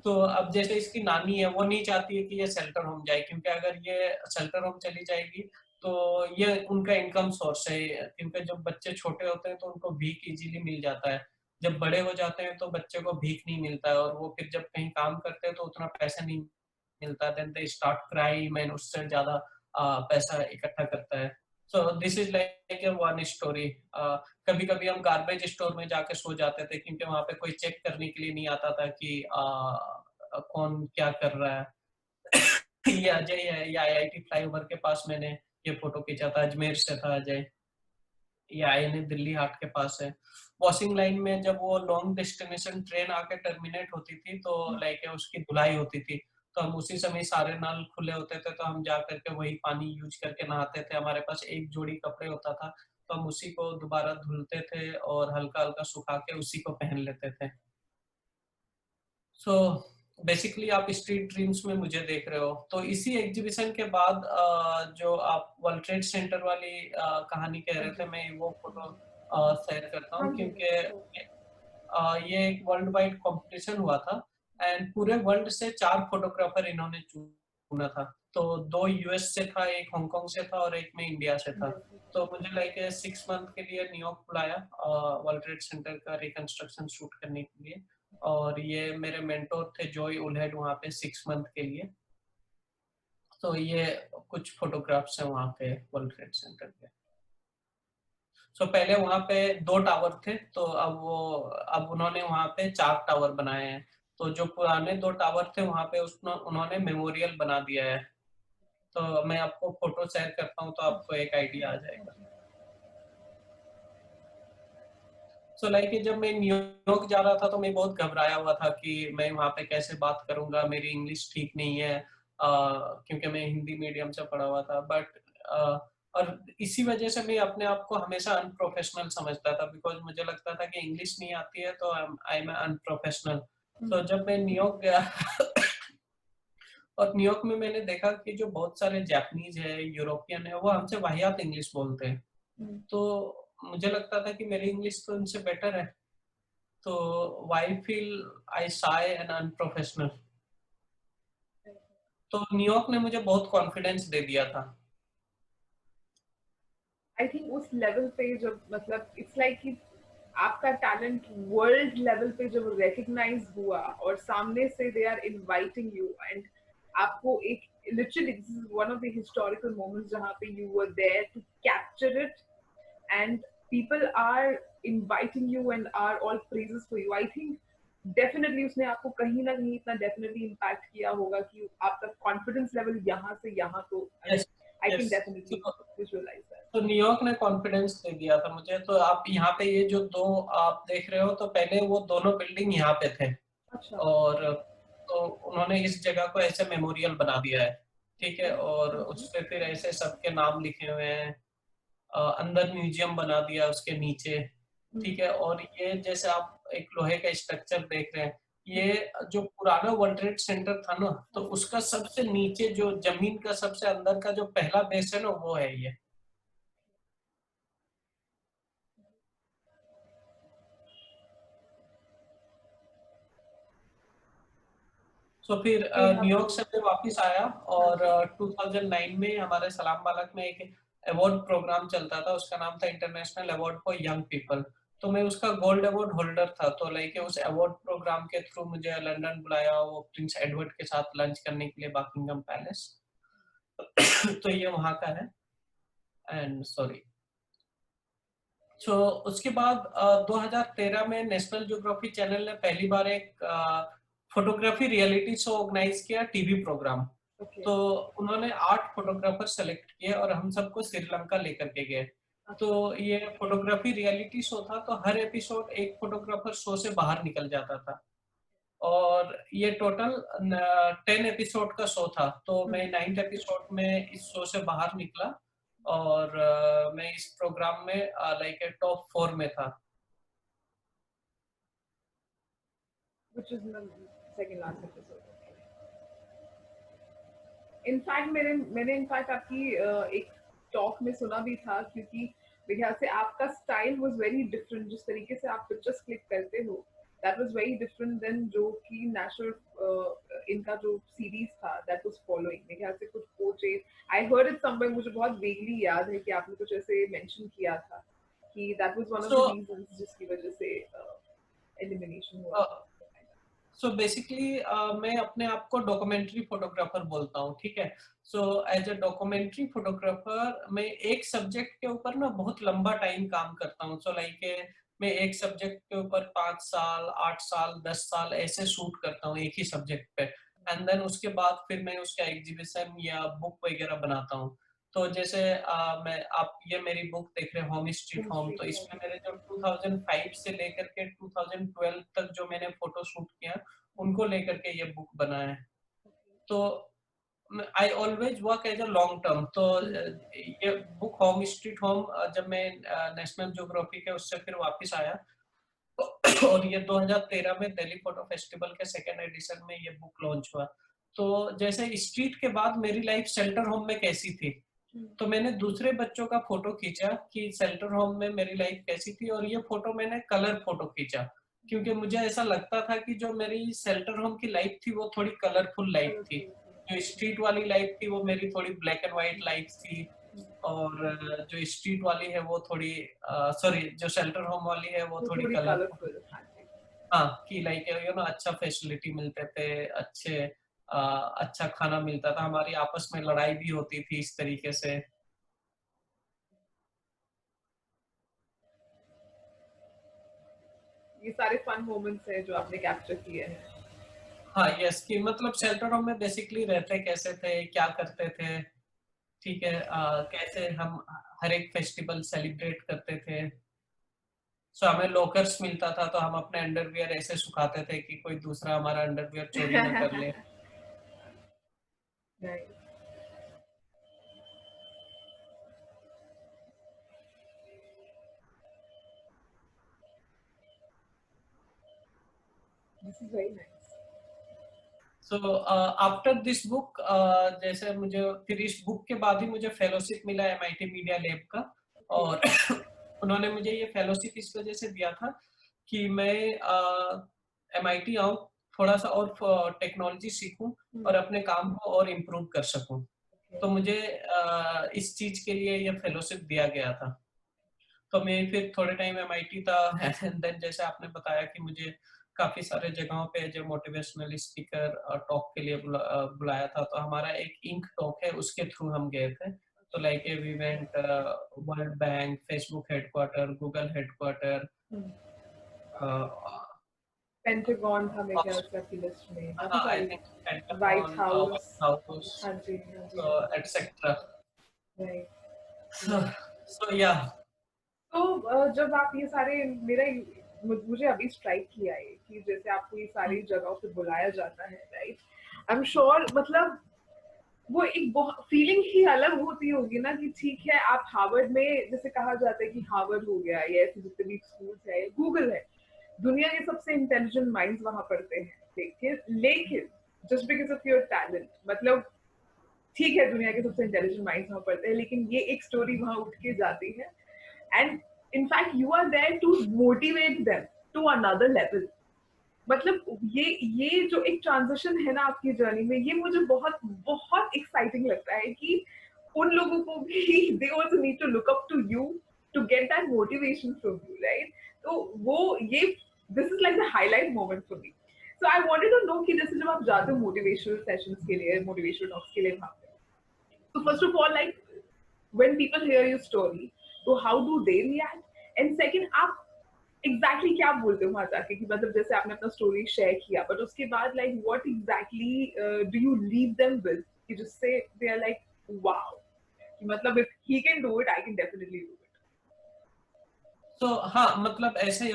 तो अब जैसे इसकी नानी है, वो नहीं चाहती है कि ये शेल्टर होम जाए, क्योंकि अगर ये शेल्टर होम चली जाएगी तो ये उनका इनकम सोर्स है, क्योंकि जब बच्चे छोटे होते हैं तो उनको भीख इजीली मिल जाता है। जब बड़े हो जाते हैं तो बच्चे को भीख नहीं मिलता है, और वो फिर जब कहीं काम करते हैं तो उतना पैसा नहीं मिलता, then they start crime and उससे ज्यादा पैसा इकट्ठा करता है। So this is like a one story. कभी कभी हम गार्बेज स्टोर में जाके सो जाते थे, क्योंकि वहां पे कोई चेक करने के लिए नहीं आता था कि कौन क्या कर रहा है। ये अजय है, ये आईआईटी फ्लाईओवर के पास मैंने ये फोटो खींचा था, अजमेर से था अजय। ये आईएनए दिल्ली हाट के पास है। वॉशिंग लाइन में जब वो लॉन्ग डेस्टिनेशन ट्रेन आके टर्मिनेट होती थी तो लाइक उसकी धुलाई होती थी, तो हम उसी समय सारे नल खुले होते थे तो हम जा करके वही पानी यूज करके नहाते थे। हमारे पास एक जोड़ी कपड़े होता था तो हम उसी को दोबारा धुलते थे और हल्का हल्का सुखा के उसी को पहन लेते थे। सो बेसिकली आप स्ट्रीट ड्रीम्स में मुझे देख रहे हो। तो इसी एग्जीबिशन के बाद जो आप वर्ल्ड ट्रेड सेंटर वाली कहानी कह हाँ रहे थे, जी, मैं वो फोटो शेयर करता हाँ हूँ, जी, क्योंकि sure. ये एक वर्ल्ड वाइड कंपटीशन हुआ था एंड पूरे वर्ल्ड से 4 फोटोग्राफर इन्होंने चुना था। तो 2 यूएस से था, एक हांगकांग से था और एक में इंडिया से था। Yes. तो मुझे लाइक 6 मंथ के लिए न्यूयॉर्क बुलाया वर्ल्ड ट्रेड सेंटर का रिकंस्ट्रक्शन शूट करने के लिए, और ये मेरे मेंटोर थे जॉय उलहेड वहाँ पे 6 मंथ के लिए। तो ये कुछ फोटोग्राफ्स हैं वहाँ पे वर्ल्ड ट्रेड सेंटर के। सो पहले वहाँ पे 2 टावर थे, तो अब उन्होंने वहाँ पे 4 टावर बनाए हैं। तो जो पुराने 2 टावर थे वहाँ पे उन्होंने मेमोरियल बना दिया है। तो मैं आपको फोटो शेयर करता हूँ तो आपको एक आइडिया आ जाएगा। सो लाइक जब मैं न्यूयॉर्क जा रहा था तो मैं बहुत घबराया हुआ था कि मैं वहाँ पे कैसे बात करूंगा, मेरी इंग्लिश ठीक नहीं है, क्योंकि मैं हिंदी मीडियम से पढ़ा हुआ था। बट और इसी वजह से मैं अपने आप को हमेशा अनप्रोफेशनल समझता था, बिकॉज मुझे लगता था कि इंग्लिश नहीं आती है तो आई एम अनप्रोफेशनल। तो जब मैं न्यूयॉर्क गया और न्यूयॉर्क में मैंने देखा कि जो बहुत सारे जापानीज है, यूरोपियन है, वो हमसे वाहियात इंग्लिश बोलते हैं। तो मुझे लगता था कि मेरी इंग्लिश तो इनसे बेटर है, तो why feel I shy and unprofessional. तो न्यूयॉर्क ने मुझे बहुत कॉन्फिडेंस दे दिया था। आई थिंक उस लेवल पे जब मतलब इट्स लाइक कि आपका टैलेंट वर्ल्ड लेवल पे जब रिकग्नाइज हुआ और सामने से they are inviting you and आपको एक literally this is one of the historical moments जहाँ पे you were there to capture it and people are inviting you and are all praises for you. I think definitely उसने आपको कहीं ना कहीं इतना definitely impact किया होगा कि आपका confidence level यहाँ से यहाँ तो I yes mean I yes. can definitely visualize that. तो न्यूयॉर्क ने कॉन्फिडेंस दे दिया था मुझे। तो आप यहाँ पे ये जो 2 आप देख रहे हो, तो पहले वो दोनों बिल्डिंग यहाँ पे थे, अच्छा. और तो उन्होंने इस जगह को ऐसे मेमोरियल बना दिया है। ठीक है, और उस पे फिर ऐसे सबके नाम लिखे हुए हैं। अंदर म्यूजियम बना दिया उसके नीचे। ठीक है, और ये जैसे आप एक लोहे का स्ट्रक्चर देख रहे हैं, ये जो पुराना वर्ल्ड ट्रेड सेंटर था ना, तो उसका सबसे नीचे जो जमीन का सबसे अंदर का जो पहला बेस है ना, वो है ये। तो फिर ये न्यूयॉर्क आपको से मैं वापस आया, हाँ और जी. 2009 में हमारे सलाम बालक में एक अवार्ड प्रोग्राम चलता था, उसका नाम था international award for young people. तो मैं उसका गोल्ड अवार्ड होल्डर था। तो लाइक उस अवार्ड प्रोग्राम के थ्रू मुझे लंदन बुलाया, वो प्रिंस एडवर्ड के साथ लंच करने के लिए बकिंगम पैलेस। तो ये वहां का है। एंड सॉरी, तो उसके बाद 2013 में नेशनल ज्योग्राफी चैनल ने पहली बार एक फोटोग्राफी रियलिटी शो ऑर्गेनाइज किया, टीवी प्रोग्राम। ओके. तो उन्होंने 8 फोटोग्राफर सेलेक्ट किए और हम सबको श्रीलंका लेकर के गए। तो अच्छा. ये फोटोग्राफी रियलिटी शो था, तो हर एपिसोड एक फोटोग्राफर शो से बाहर निकल जाता था, और ये टोटल 10 एपिसोड का शो था। तो मैं 9th एपिसोड में इस शो से बाहर निकला, और मैं इस प्रोग्राम में लाइक टॉप 4 में था। Which is the second last episode. In fact मैंने इनफैक्ट आपकी एक टॉक में सुना भी था, क्योंकि मेरे ख्याल से आपका स्टाइल वाज वेरी डिफरेंट, जिस तरीके से आप पिक्चर्स क्लिक करते हो that was very different then जो कि नेशनल इनका जो सीरीज था दैट वाज फॉलोइंग। मेरे ख्याल से कुछ portrait I heard it somewhere, मुझे बहुत वेगली याद है कि आपने कुछ ऐसे मेंशन किया था कि that was one of so the reasons जिसकी वजह से एलिमिनेशन हुआ था? सो बेसिकली मैं अपने आप को डॉक्यूमेंट्री फोटोग्राफर बोलता हूँ, ठीक है। So as a documentary photographer मैं एक सब्जेक्ट के ऊपर ना बहुत लंबा टाइम काम करता हूँ। सो लाइक मैं एक सब्जेक्ट के ऊपर 5 साल, 8 साल, 10 साल ऐसे शूट करता हूँ एक ही सब्जेक्ट पे। एंड देन उसके बाद फिर मैं उसका एग्जीबिशन या बुक वगैरह बनाता हूँ। तो जैसे मैं आप ये मेरी बुक देख रहे हैं, होम स्ट्रीट होम, तो इसमें मेरे जो 2005 से लेकर के 2012 तक जो मैंने फोटो शूट किया उनको लेकर के ये बुक बना है। तो I always work as a long term. तो ये बुक होम स्ट्रीट होम जब मैं नेशनल ज्योग्राफी के उससे फिर वापस आया और ये 2013 में दिल्ली फोटो फेस्टिवल के सेकेंड एडिशन में ये बुक लॉन्च हुआ। तो जैसे स्ट्रीट के बाद मेरी लाइफ शेल्टर होम में कैसी थी, तो मैंने दूसरे बच्चों का फोटो खींचा कि शेल्टर होम में मेरी लाइफ कैसी थी, और ये फोटो मैंने कलर फोटो खींचा क्योंकि मुझे ऐसा लगता था कि जो मेरी शेल्टर होम की लाइफ थी वो थोड़ी कलरफुल लाइफ थी। जो स्ट्रीट वाली लाइफ थी वो मेरी थोड़ी ब्लैक एंड व्हाइट लाइफ थी, और जो स्ट्रीट वाली है वो थोड़ी सॉरी जो शेल्टर होम वाली है वो थोड़ी थोड़ी कलरफुल। कलरफुल। हाँ, कि लाइक अच्छा फैसिलिटी मिलते थे, अच्छे अच्छा खाना मिलता था, हमारी आपस में लड़ाई भी होती थी इस तरीके से। ये सारे फन मोमेंट्स हैं जो आपने कैप्चर किए हैं। हाँ यस, कि मतलब शेल्टर होम में बेसिकली रहते कैसे थे, क्या करते थे, ठीक है, कैसे हम हर एक फेस्टिवल सेलिब्रेट करते थे। सो हमें लॉकर्स मिलता था तो हम अपने अंडरवियर ऐसे सुखाते थे कि कोई दूसरा हमारा अंडरवियर चोरी ना कर ले। Nice. This is very nice. So after this book जैसे मुझे फिर इस बुक के बाद ही मुझे फेलोशिप मिला एमआईटी मीडिया लैब का, और उन्होंने मुझे ये फेलोशिप इस वजह से दिया था कि मैं एमआईटी आऊँ, थोड़ा सा और टेक्नोलॉजी सीखूं और अपने काम को और इम्प्रूव कर सकूं। तो मुझे इस चीज के लिए ये फेलोशिप दिया गया था। तो मैं फिर थोड़े टाइम एमआईटी था एंड देन जैसे आपने बताया कि मुझे काफी सारे जगहों पे जो मोटिवेशनल स्पीकर टॉक के लिए बुलाया था, तो हमारा एक इंक टॉक है उसके थ्रू हम गए थे। तो like we went world bank, Facebook headquarter, Google headquarter, Pentagon था मेरे ख्याल से आपकी लिस्ट में, काफी आई सारी। Think white pentagon, house. White house, हाँ जी, हाँ जी, हाँ जी। एटसेट्रा। राइट। सो या तो जब आप ये सारे, मेरा मुझे अभी स्ट्राइक किया है कि जैसे आपको ये सारी जगहों पे बुलाया जाता है, राइट? आई एम श्योर, मतलब वो एक बहुत फीलिंग ही अलग होती होगी ना कि ठीक है आप हार्वर्ड में, जैसे कहा जाता है कि हार्वर्ड हो गया, या ऐसे जितने भी स्कूल है, गूगल है, दुनिया के सबसे इंटेलिजेंट माइंड्स वहां पढ़ते हैं, लेकिन just because of your talent, मतलब ठीक है दुनिया के सबसे इंटेलिजेंट माइंड्स वहां पढ़ते हैं, लेकिन ये एक स्टोरी वहां उठ के जाती है, and in fact you are there to motivate them to another level. मतलब ये जो एक ट्रांजिशन है ना आपकी जर्नी में, ये मुझे बहुत बहुत एक्साइटिंग लगता है कि उन लोगों को भी they also need to look up to you to get that motivation from you, right? तो वो ये this is like the highlight moment for me. So I wanted to know कि जैसे जब आप जाते हो मोटिवेशनल सेशंस के लिए, मोटिवेशनल टॉक्स के लिए वहां पे, so first of all, like when people hear your story, so how do they react? And second, आप exactly क्या बोलते हो वहां जाके कि मतलब जैसे आपने अपना स्टोरी शेयर किया, बट उसके बाद like what exactly do you leave them with कि जिससे they are like wow कि मतलब if he can do it, I can definitely do it. तो हाँ, मतलब ऐसे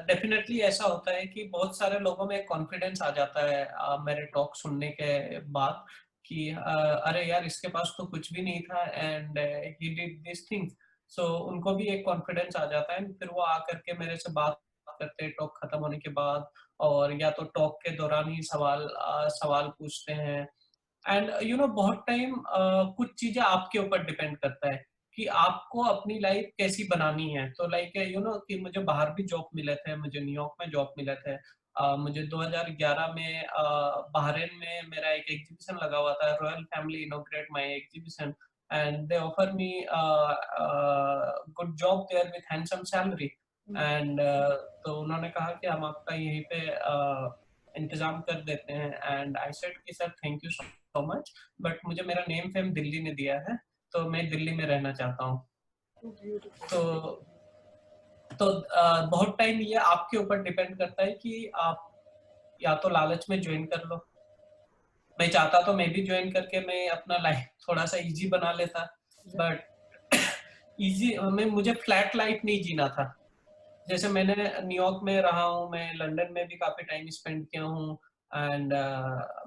डेफिनेटली ऐसा होता है कि बहुत सारे लोगों में कॉन्फिडेंस आ जाता है मेरे टॉक सुनने के बाद कि अरे यार इसके पास तो कुछ भी नहीं था and he did this things. So उनको भी एक कॉन्फिडेंस आ जाता है, फिर वो आकर के मेरे से बात करते हैं टॉक खत्म होने के बाद, और या तो टॉक के दौरान ही सवाल पूछते हैं। एंड बहुत टाइम कुछ चीजें आपके ऊपर डिपेंड करता है कि आपको अपनी लाइफ कैसी बनानी है। तो लाइक कि मुझे बाहर भी जॉब मिले थे, मुझे न्यूयॉर्क में जॉब मिले थे। मुझे 2011 में बहरीन में मेरा एक एग्जीबिशन लगा हुआ था, royal family inaugurate my exhibition, and they offer me good job there with handsome salary. And तो उन्होंने कहा कि हम आपका यहीं पे इंतजाम कर देते हैं। एंड आई सेड कि sir thank you so much, but मुझे मेरा नेम फेम दिल्ली ने दिया है, तो मैं दिल्ली में रहना चाहता हूँ। तो बहुत टाइम ये आपके ऊपर डिपेंड करता है कि आप या तो लालच में ज्वाइन कर लो। मैं चाहता तो मैं भी ज्वाइन करके मैं अपना लाइफ थोड़ा सा इजी बना लेता, बट इजी मैं मुझे फ्लैट लाइफ नहीं जीना था। जैसे मैंने न्यूयॉर्क में रहा हूँ, मैं लंदन में भी काफी टाइम स्पेंड किया हूँ, एंड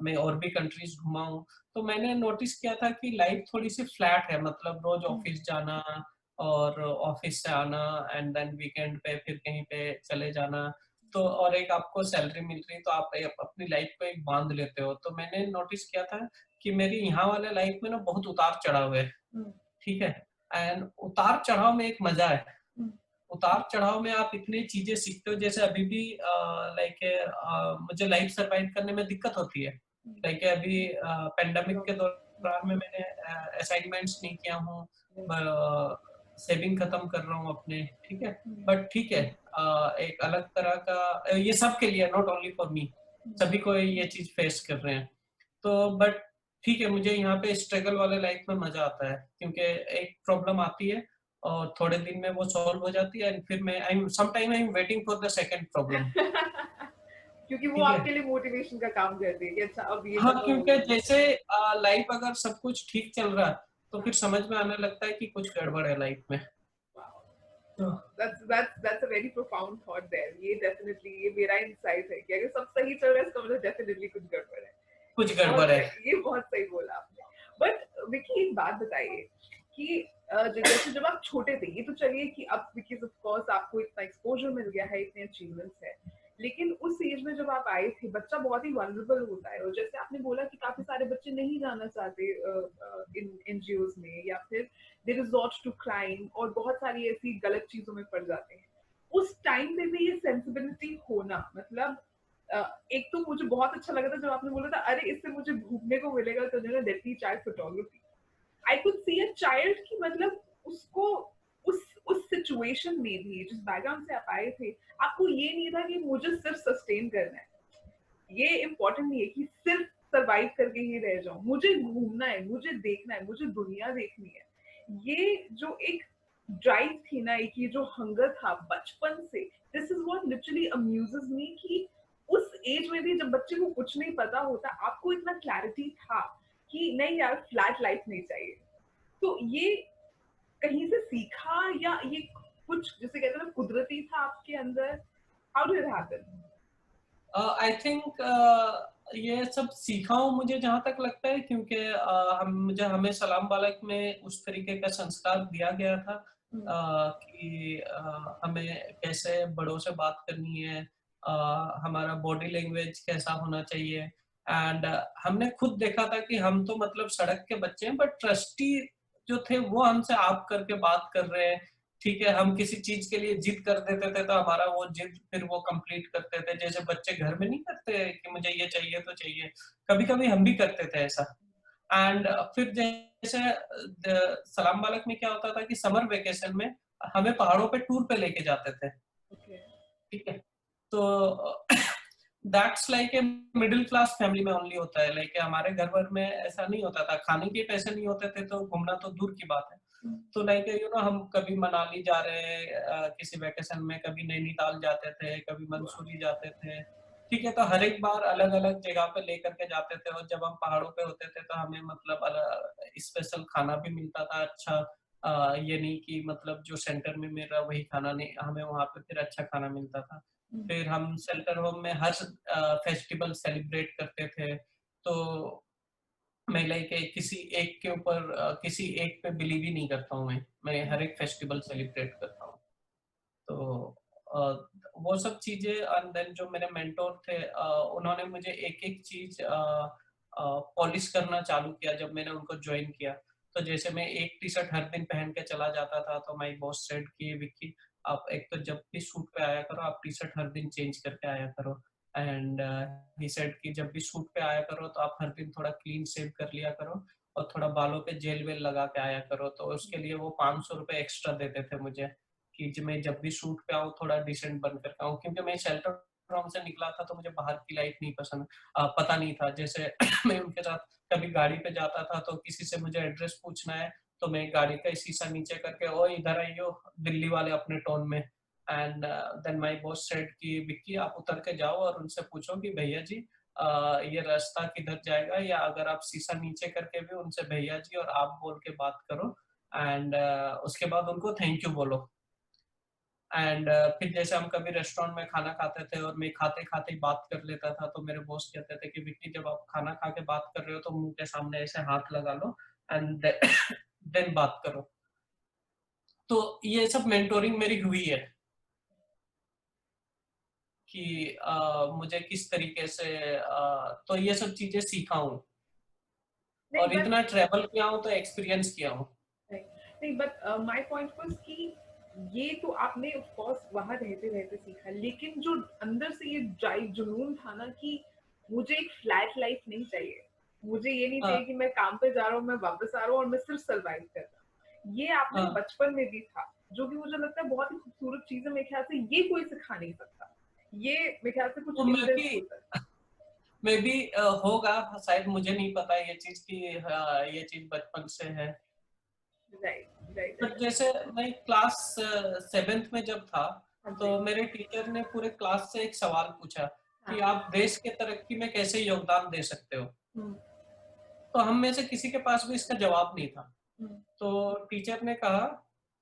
मैं और भी कंट्रीज घुमा हूँ। तो मैंने नोटिस किया था कि लाइफ थोड़ी सी फ्लैट है, मतलब रोज ऑफिस जाना और ऑफिस से आना एंड देन वीकेंड पे फिर कहीं पे चले जाना, तो और एक आपको सैलरी मिल रही तो आप अपनी लाइफ को एक बांध लेते हो। तो मैंने नोटिस किया था कि मेरी यहाँ वाले लाइफ में ना बहुत उतार चढ़ाव है, ठीक है, एंड उतार चढ़ाव में एक मजा है। उतार चढ़ाव में आप इतनी चीजें सीखते हो, जैसे अभी भी लाइक मुझे लाइफ सरवाइव करने में दिक्कत होती है। लाइक अभी पेंडेमिक के दौरान में मैंने असाइनमेंट्स नहीं किया हूँ, सेविंग खत्म कर रहा हूँ अपने, ठीक है, बट ठीक है, एक अलग तरह का ये सब के लिए, नॉट ओनली फॉर मी, सभी को ये चीज फेस कर रहे हैं। तो बट ठीक है, मुझे यहाँ पे स्ट्रगल वाले लाइफ में मजा आता है, क्योंकि एक प्रॉब्लम आती है और थोड़े दिन में वो सॉल्व हो जाती है, एंड फिर मैं I am waiting for the second problem. क्योंकि वो ठीक है, आपके लिए मोटिवेशन का काम करती है कि अच्छा अब ये हाँ, खत्म हो क्योंकि गया। जैसे लाइफ अगर सब कुछ ठीक चल रहा है तो फिर समझ में आने लगता है कि कुछ गड़बड़ है लाइफ में। तो That's a very profound thought there. ये definitely ये मेरा insight है कि अगर सब सही चल रहा है इसका मतलब definitely कुछ गड़बड़ है। कुछ गड़बड़ बहुत है। सही, ये बहुत सही बोला आपने। बट विकी एक बात बताइए कि जैसे जब आप छोटे थे, ये तो चलिए कि अब बिकॉज ऑफ कोर्स आपको इतना एक्सपोजर मिल गया है, इतने अचीवमेंट्स है, लेकिन उस एज में जब आप आए थे बच्चा बहुत ही वल्नरेबल होता है, और जैसे आपने बोला कि काफी सारे बच्चे नहीं जाना चाहते इन एनजीओज में, या फिर दे रिजॉर्ट टू क्राइम और बहुत सारी ऐसी गलत चीजों में पड़ जाते हैं। उस टाइम पे भी ये सेंसिबिलिटी होना, मतलब एक तो मुझे बहुत अच्छा लगा था जब आपने बोला था अरे इससे मुझे घूमने को मिलेगा, तो जो है deadly child photography, I could see a child की, मतलब उसको उस सिचुएशन में भी जिस बैकग्राउंड से आप आए थे, आपको ये नहीं था कि मुझे सिर्फ सस्टेन करना है, ये इम्पोर्टेंट नहीं है कि सिर्फ सरवाइव करके ही रह जाऊं, मुझे घूमना है, मुझे देखना है, मुझे दुनिया देखनी है। ये जो एक ड्राइव थी ना, एक ये जो हंगर था बचपन से, दिस इज व्हाट लिटरली अम्यूजेस मी कि उस एज में भी जब बच्चे को कुछ नहीं पता होता, आपको इतना क्लैरिटी था कि नहीं यार फ्लैट लाइफ नहीं चाहिए। तो ये कहीं से सीखा, या ये कुछ जिसे कहते हैं ना कुदरती था आपके अंदर? How did it happen? I think ये सब सीखा हूँ, मुझे जहाँ तक लगता है, क्योंकि हमें सलाम बालक में उस तरीके का संस्कार दिया गया था कि हमें कैसे बड़ों से बात करनी है, हमारा बॉडी लैंग्वेज कैसा होना चाहिए, एंड हमने खुद देखा था कि हम तो मतलब सड़क के बच्चे हैं, बट ट्रस्टी जो थे वो हमसे आप करके बात कर रहे हैं, ठीक है, हम किसी चीज के लिए जिद कर देते थे तो हमारा वो जिद फिर वो कंप्लीट करते थे, जैसे बच्चे घर में नहीं करते कि मुझे ये चाहिए तो चाहिए, कभी कभी हम भी करते थे ऐसा। एंड फिर जैसे सलाम बालक में क्या होता था कि समर वेकेशन में हमें पहाड़ों पे टूर पे लेके जाते थे, ओके। ठीक है, तो that's like a middle class family में ओनली होता है, लाइक हमारे घर भर में ऐसा नहीं होता था, खाने के पैसे नहीं होते थे तो घूमना तो दूर की बात है। तो लाइक हम कभी मनाली जा रहे हैं किसी वेकेशन में, कभी नैनीताल जाते थे, कभी मंसूरी जाते थे, ठीक है, तो हर एक बार अलग अलग जगह पे लेकर के जाते थे, और जब हम पहाड़ों पे होते थे तो हमें मतलब स्पेशल खाना भी मिलता था अच्छा, ये नहीं कि मतलब जो सेंटर में मिल रहा वही खाना, नहीं, हमें वहाँ पे फिर अच्छा खाना मिलता था। फिर हम शेल्टर होम में हर फेस्टिवल सेलिब्रेट करते थे, तो मैं लाइक किसी एक के ऊपर किसी एक पे बिलीव ही नहीं करता हूँ, मैं हर एक फेस्टिवल सेलिब्रेट करता हूँ। तो अ, वो सब चीजें, एंड देन जो मेरे मेंटोर थे उन्होंने मुझे एक एक चीज पॉलिश करना चालू किया जब मैंने उनको ज्वाइन किया। तो जैसे मैं एक टी शर्ट हर दिन पहन के चला जाता था, तो माई बॉस सेड कि विक्की, आप एक तो जब भी सूट पे आया करो, आप टी शर्ट हर दिन चेंज करके आया करो, एंड ही सेड कि जब भी सूट पे आया करो तो आप हर दिन थोड़ा क्लीन शेव कर लिया करो, और थोड़ा बालों पे जेल वेल लगा के आया करो। तो उसके लिए वो 500 रुपए एक्स्ट्रा देते थे मुझे, कि मैं जब भी शूट पे आऊँ थोड़ा डिसेंट बन कर आऊँ, क्योंकि मैं शेल्टर होम से निकला था तो मुझे बाहर की लाइफ नहीं पसंद, पता नहीं था। जैसे मैं उनके साथ कभी गाड़ी पे जाता था तो किसी से मुझे एड्रेस पूछना है तो मैं गाड़ी का शीशा नीचे करके ओ इधर आइयो दिल्ली वाले अपने टोन में, and then my boss said कि विक्की आप उतर के जाओ और उनसे पूछो कि भैया जी ये रास्ता किधर जाएगा, या अगर आप शीशा नीचे करके भी उनसे भैया जी और आप बोल के बात करो, एंड उसके बाद उनको थैंक यू बोलो। एंड फिर जैसे हम कभी रेस्टोरेंट में खाना खाते थे और मैं खाते खाते ही बात कर लेता था तो मेरे बॉस कहते थे कि विक्की जब आप खाना खा के बात कर रहे हो तो मुंह के सामने ऐसे हाथ लगा लो एंड देन बात करो। तो ये सब मेंटोरिंग मेरी हुई है कि मुझे किस तरीके से तो ये सब चीजें सीखा हूँ नहीं और बट इतना ट्रेवल किया हूँ तो एक्सपीरियंस किया हूँ। नहीं बट माय पॉइंट वाज कि ये तो आपने ऑफ कोर्स वहां रहते रहते सीखा, लेकिन जो अंदर से ये ड्राइव जुनून था ना कि मुझे एक फ्लैट लाइफ नहीं चाहिए, मुझे ये नहीं चाहिए हाँ कि मैं काम पे जा रहा हूँ, मैं वापस आ रहा हूँ और मैं सिर्फ सर्वाइव कर रहा हूँ, ये आपने हाँ। बचपन में भी था, जो कि मुझे लगता है बहुत ही खूबसूरत चीज है। मेरे ख्याल से ये कोई सिखा नहीं सकता, ये मेरे ख्याल से तो कुछ इनबिल्ट होता है। मैं भी होगा शायद, मुझे नहीं पता ये चीज की, ये चीज बचपन से है। Right right but right. जैसे मैं क्लास 7th में जब था हाँ तो जी। मेरे टीचर ने पूरे क्लास से एक सवाल पूछा कि हाँ। आप देश के तरक्की में कैसे योगदान दे सकते हो। हम्म। तो हम में से किसी के पास भी इसका जवाब नहीं था। हम्म। तो टीचर ने कहा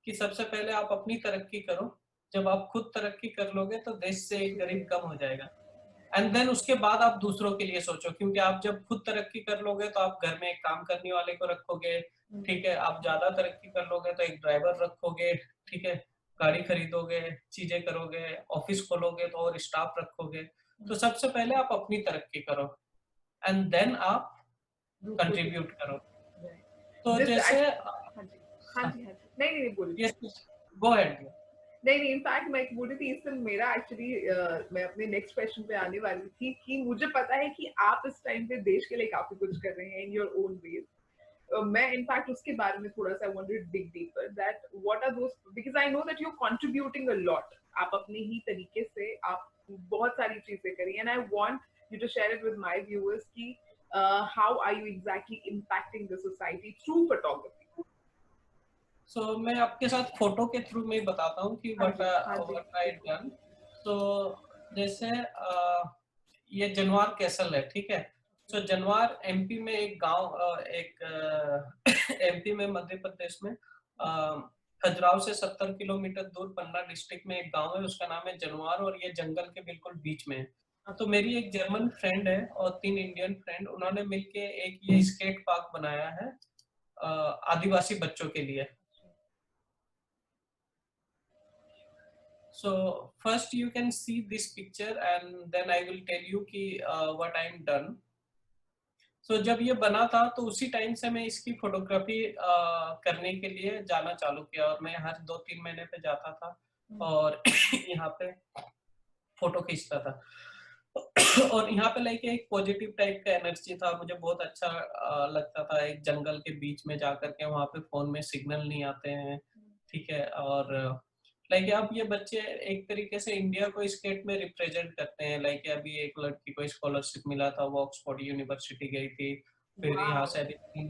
कि सबसे पहले आप अपनी तरक्की करो, जब आप खुद तरक्की कर लोगे तो देश से एक गरीब कम हो जाएगा, एंड देन उसके बाद आप दूसरों के लिए सोचो, क्योंकि आप जब खुद तरक्की कर लोगे तो आप घर में एक काम करने वाले को रखोगे, हम्म। ठीक है, आप ज्यादा तरक्की कर लोगे तो एक ड्राइवर रखोगे, ठीक है, गाड़ी खरीदोगे, चीजें करोगे, ऑफिस खोलोगे तो और स्टाफ रखोगे। तो सबसे पहले आप अपनी तरक्की करो एंड देन आप दूसरों के कंट्रीब्यूट करो। लिए। तो दिस जैसे हाँ जी। हाँ जी हाँ जी, नहीं नहीं नहीं, बोलिए। ये गो अहेड। नहीं नहीं, इनफैक्ट मैं बोल रही थी इससे मेरा एक्चुअली मैं अपने नेक्स्ट क्वेश्चन पे आने वाली थी कि मुझे पता है कि आप इस टाइम पे देश के लिए काफी कुछ कर रहे हैं इन योर ओन वेज। मैं इनफैक्ट उसके बारे में थोड़ा सा wanted to dig deeper that what are those, because I know that you are contributing a lot, आप अपने ही तरीके से आप बहुत सारी चीजें करी, and I want you to share it with my viewers कि how are you exactly impacting the society through photography. So मैं आपके साथ फोटो के थ्रू में बताता हूँ कि हाँ जी हाँ जी, व्हाट आई बिल्कुल। डन। तो जैसे ये जनवार कैसल है, ठीक है। सो जनवार एमपी में एक गांव, एमपी में मध्य प्रदेश में खजुराहो से 70 किलोमीटर दूर पन्ना डिस्ट्रिक्ट में एक गांव है, उसका नाम है जनवार, और ये जंगल के बिल्कुल बीच में है। तो अच्छा। मेरी एक जर्मन फ्रेंड है और 3 इंडियन फ्रेंड, उन्होंने मिलके एक ये स्केट पार्क बनाया है आदिवासी बच्चों के लिए। So first you can see this picture and then I will tell you कि what I'm done. So जब ये बना था तो उसी टाइम से मैं इसकी फोटोग्राफी करने के लिए जाना चालू किया, और मैं हर 2-3 महीने पे जाता था और यहाँ पे फोटो खींचता था। और यहाँ पे लाइक एक पॉजिटिव टाइप का एनर्जी था, मुझे बहुत अच्छा लगता था एक जंगल के बीच में जाकर के, वहाँ पे फोन में सिग्नल नहीं आते हैं, ठीक है। और लाइक अब ये बच्चे एक तरीके से इंडिया को स्केट में रिप्रेजेंट करते हैं। लाइक अभी एक लड़की को स्कॉलरशिप मिला था, वो ऑक्सफोर्ड यूनिवर्सिटी गई थी। फिर यहाँ वाओ। से अभी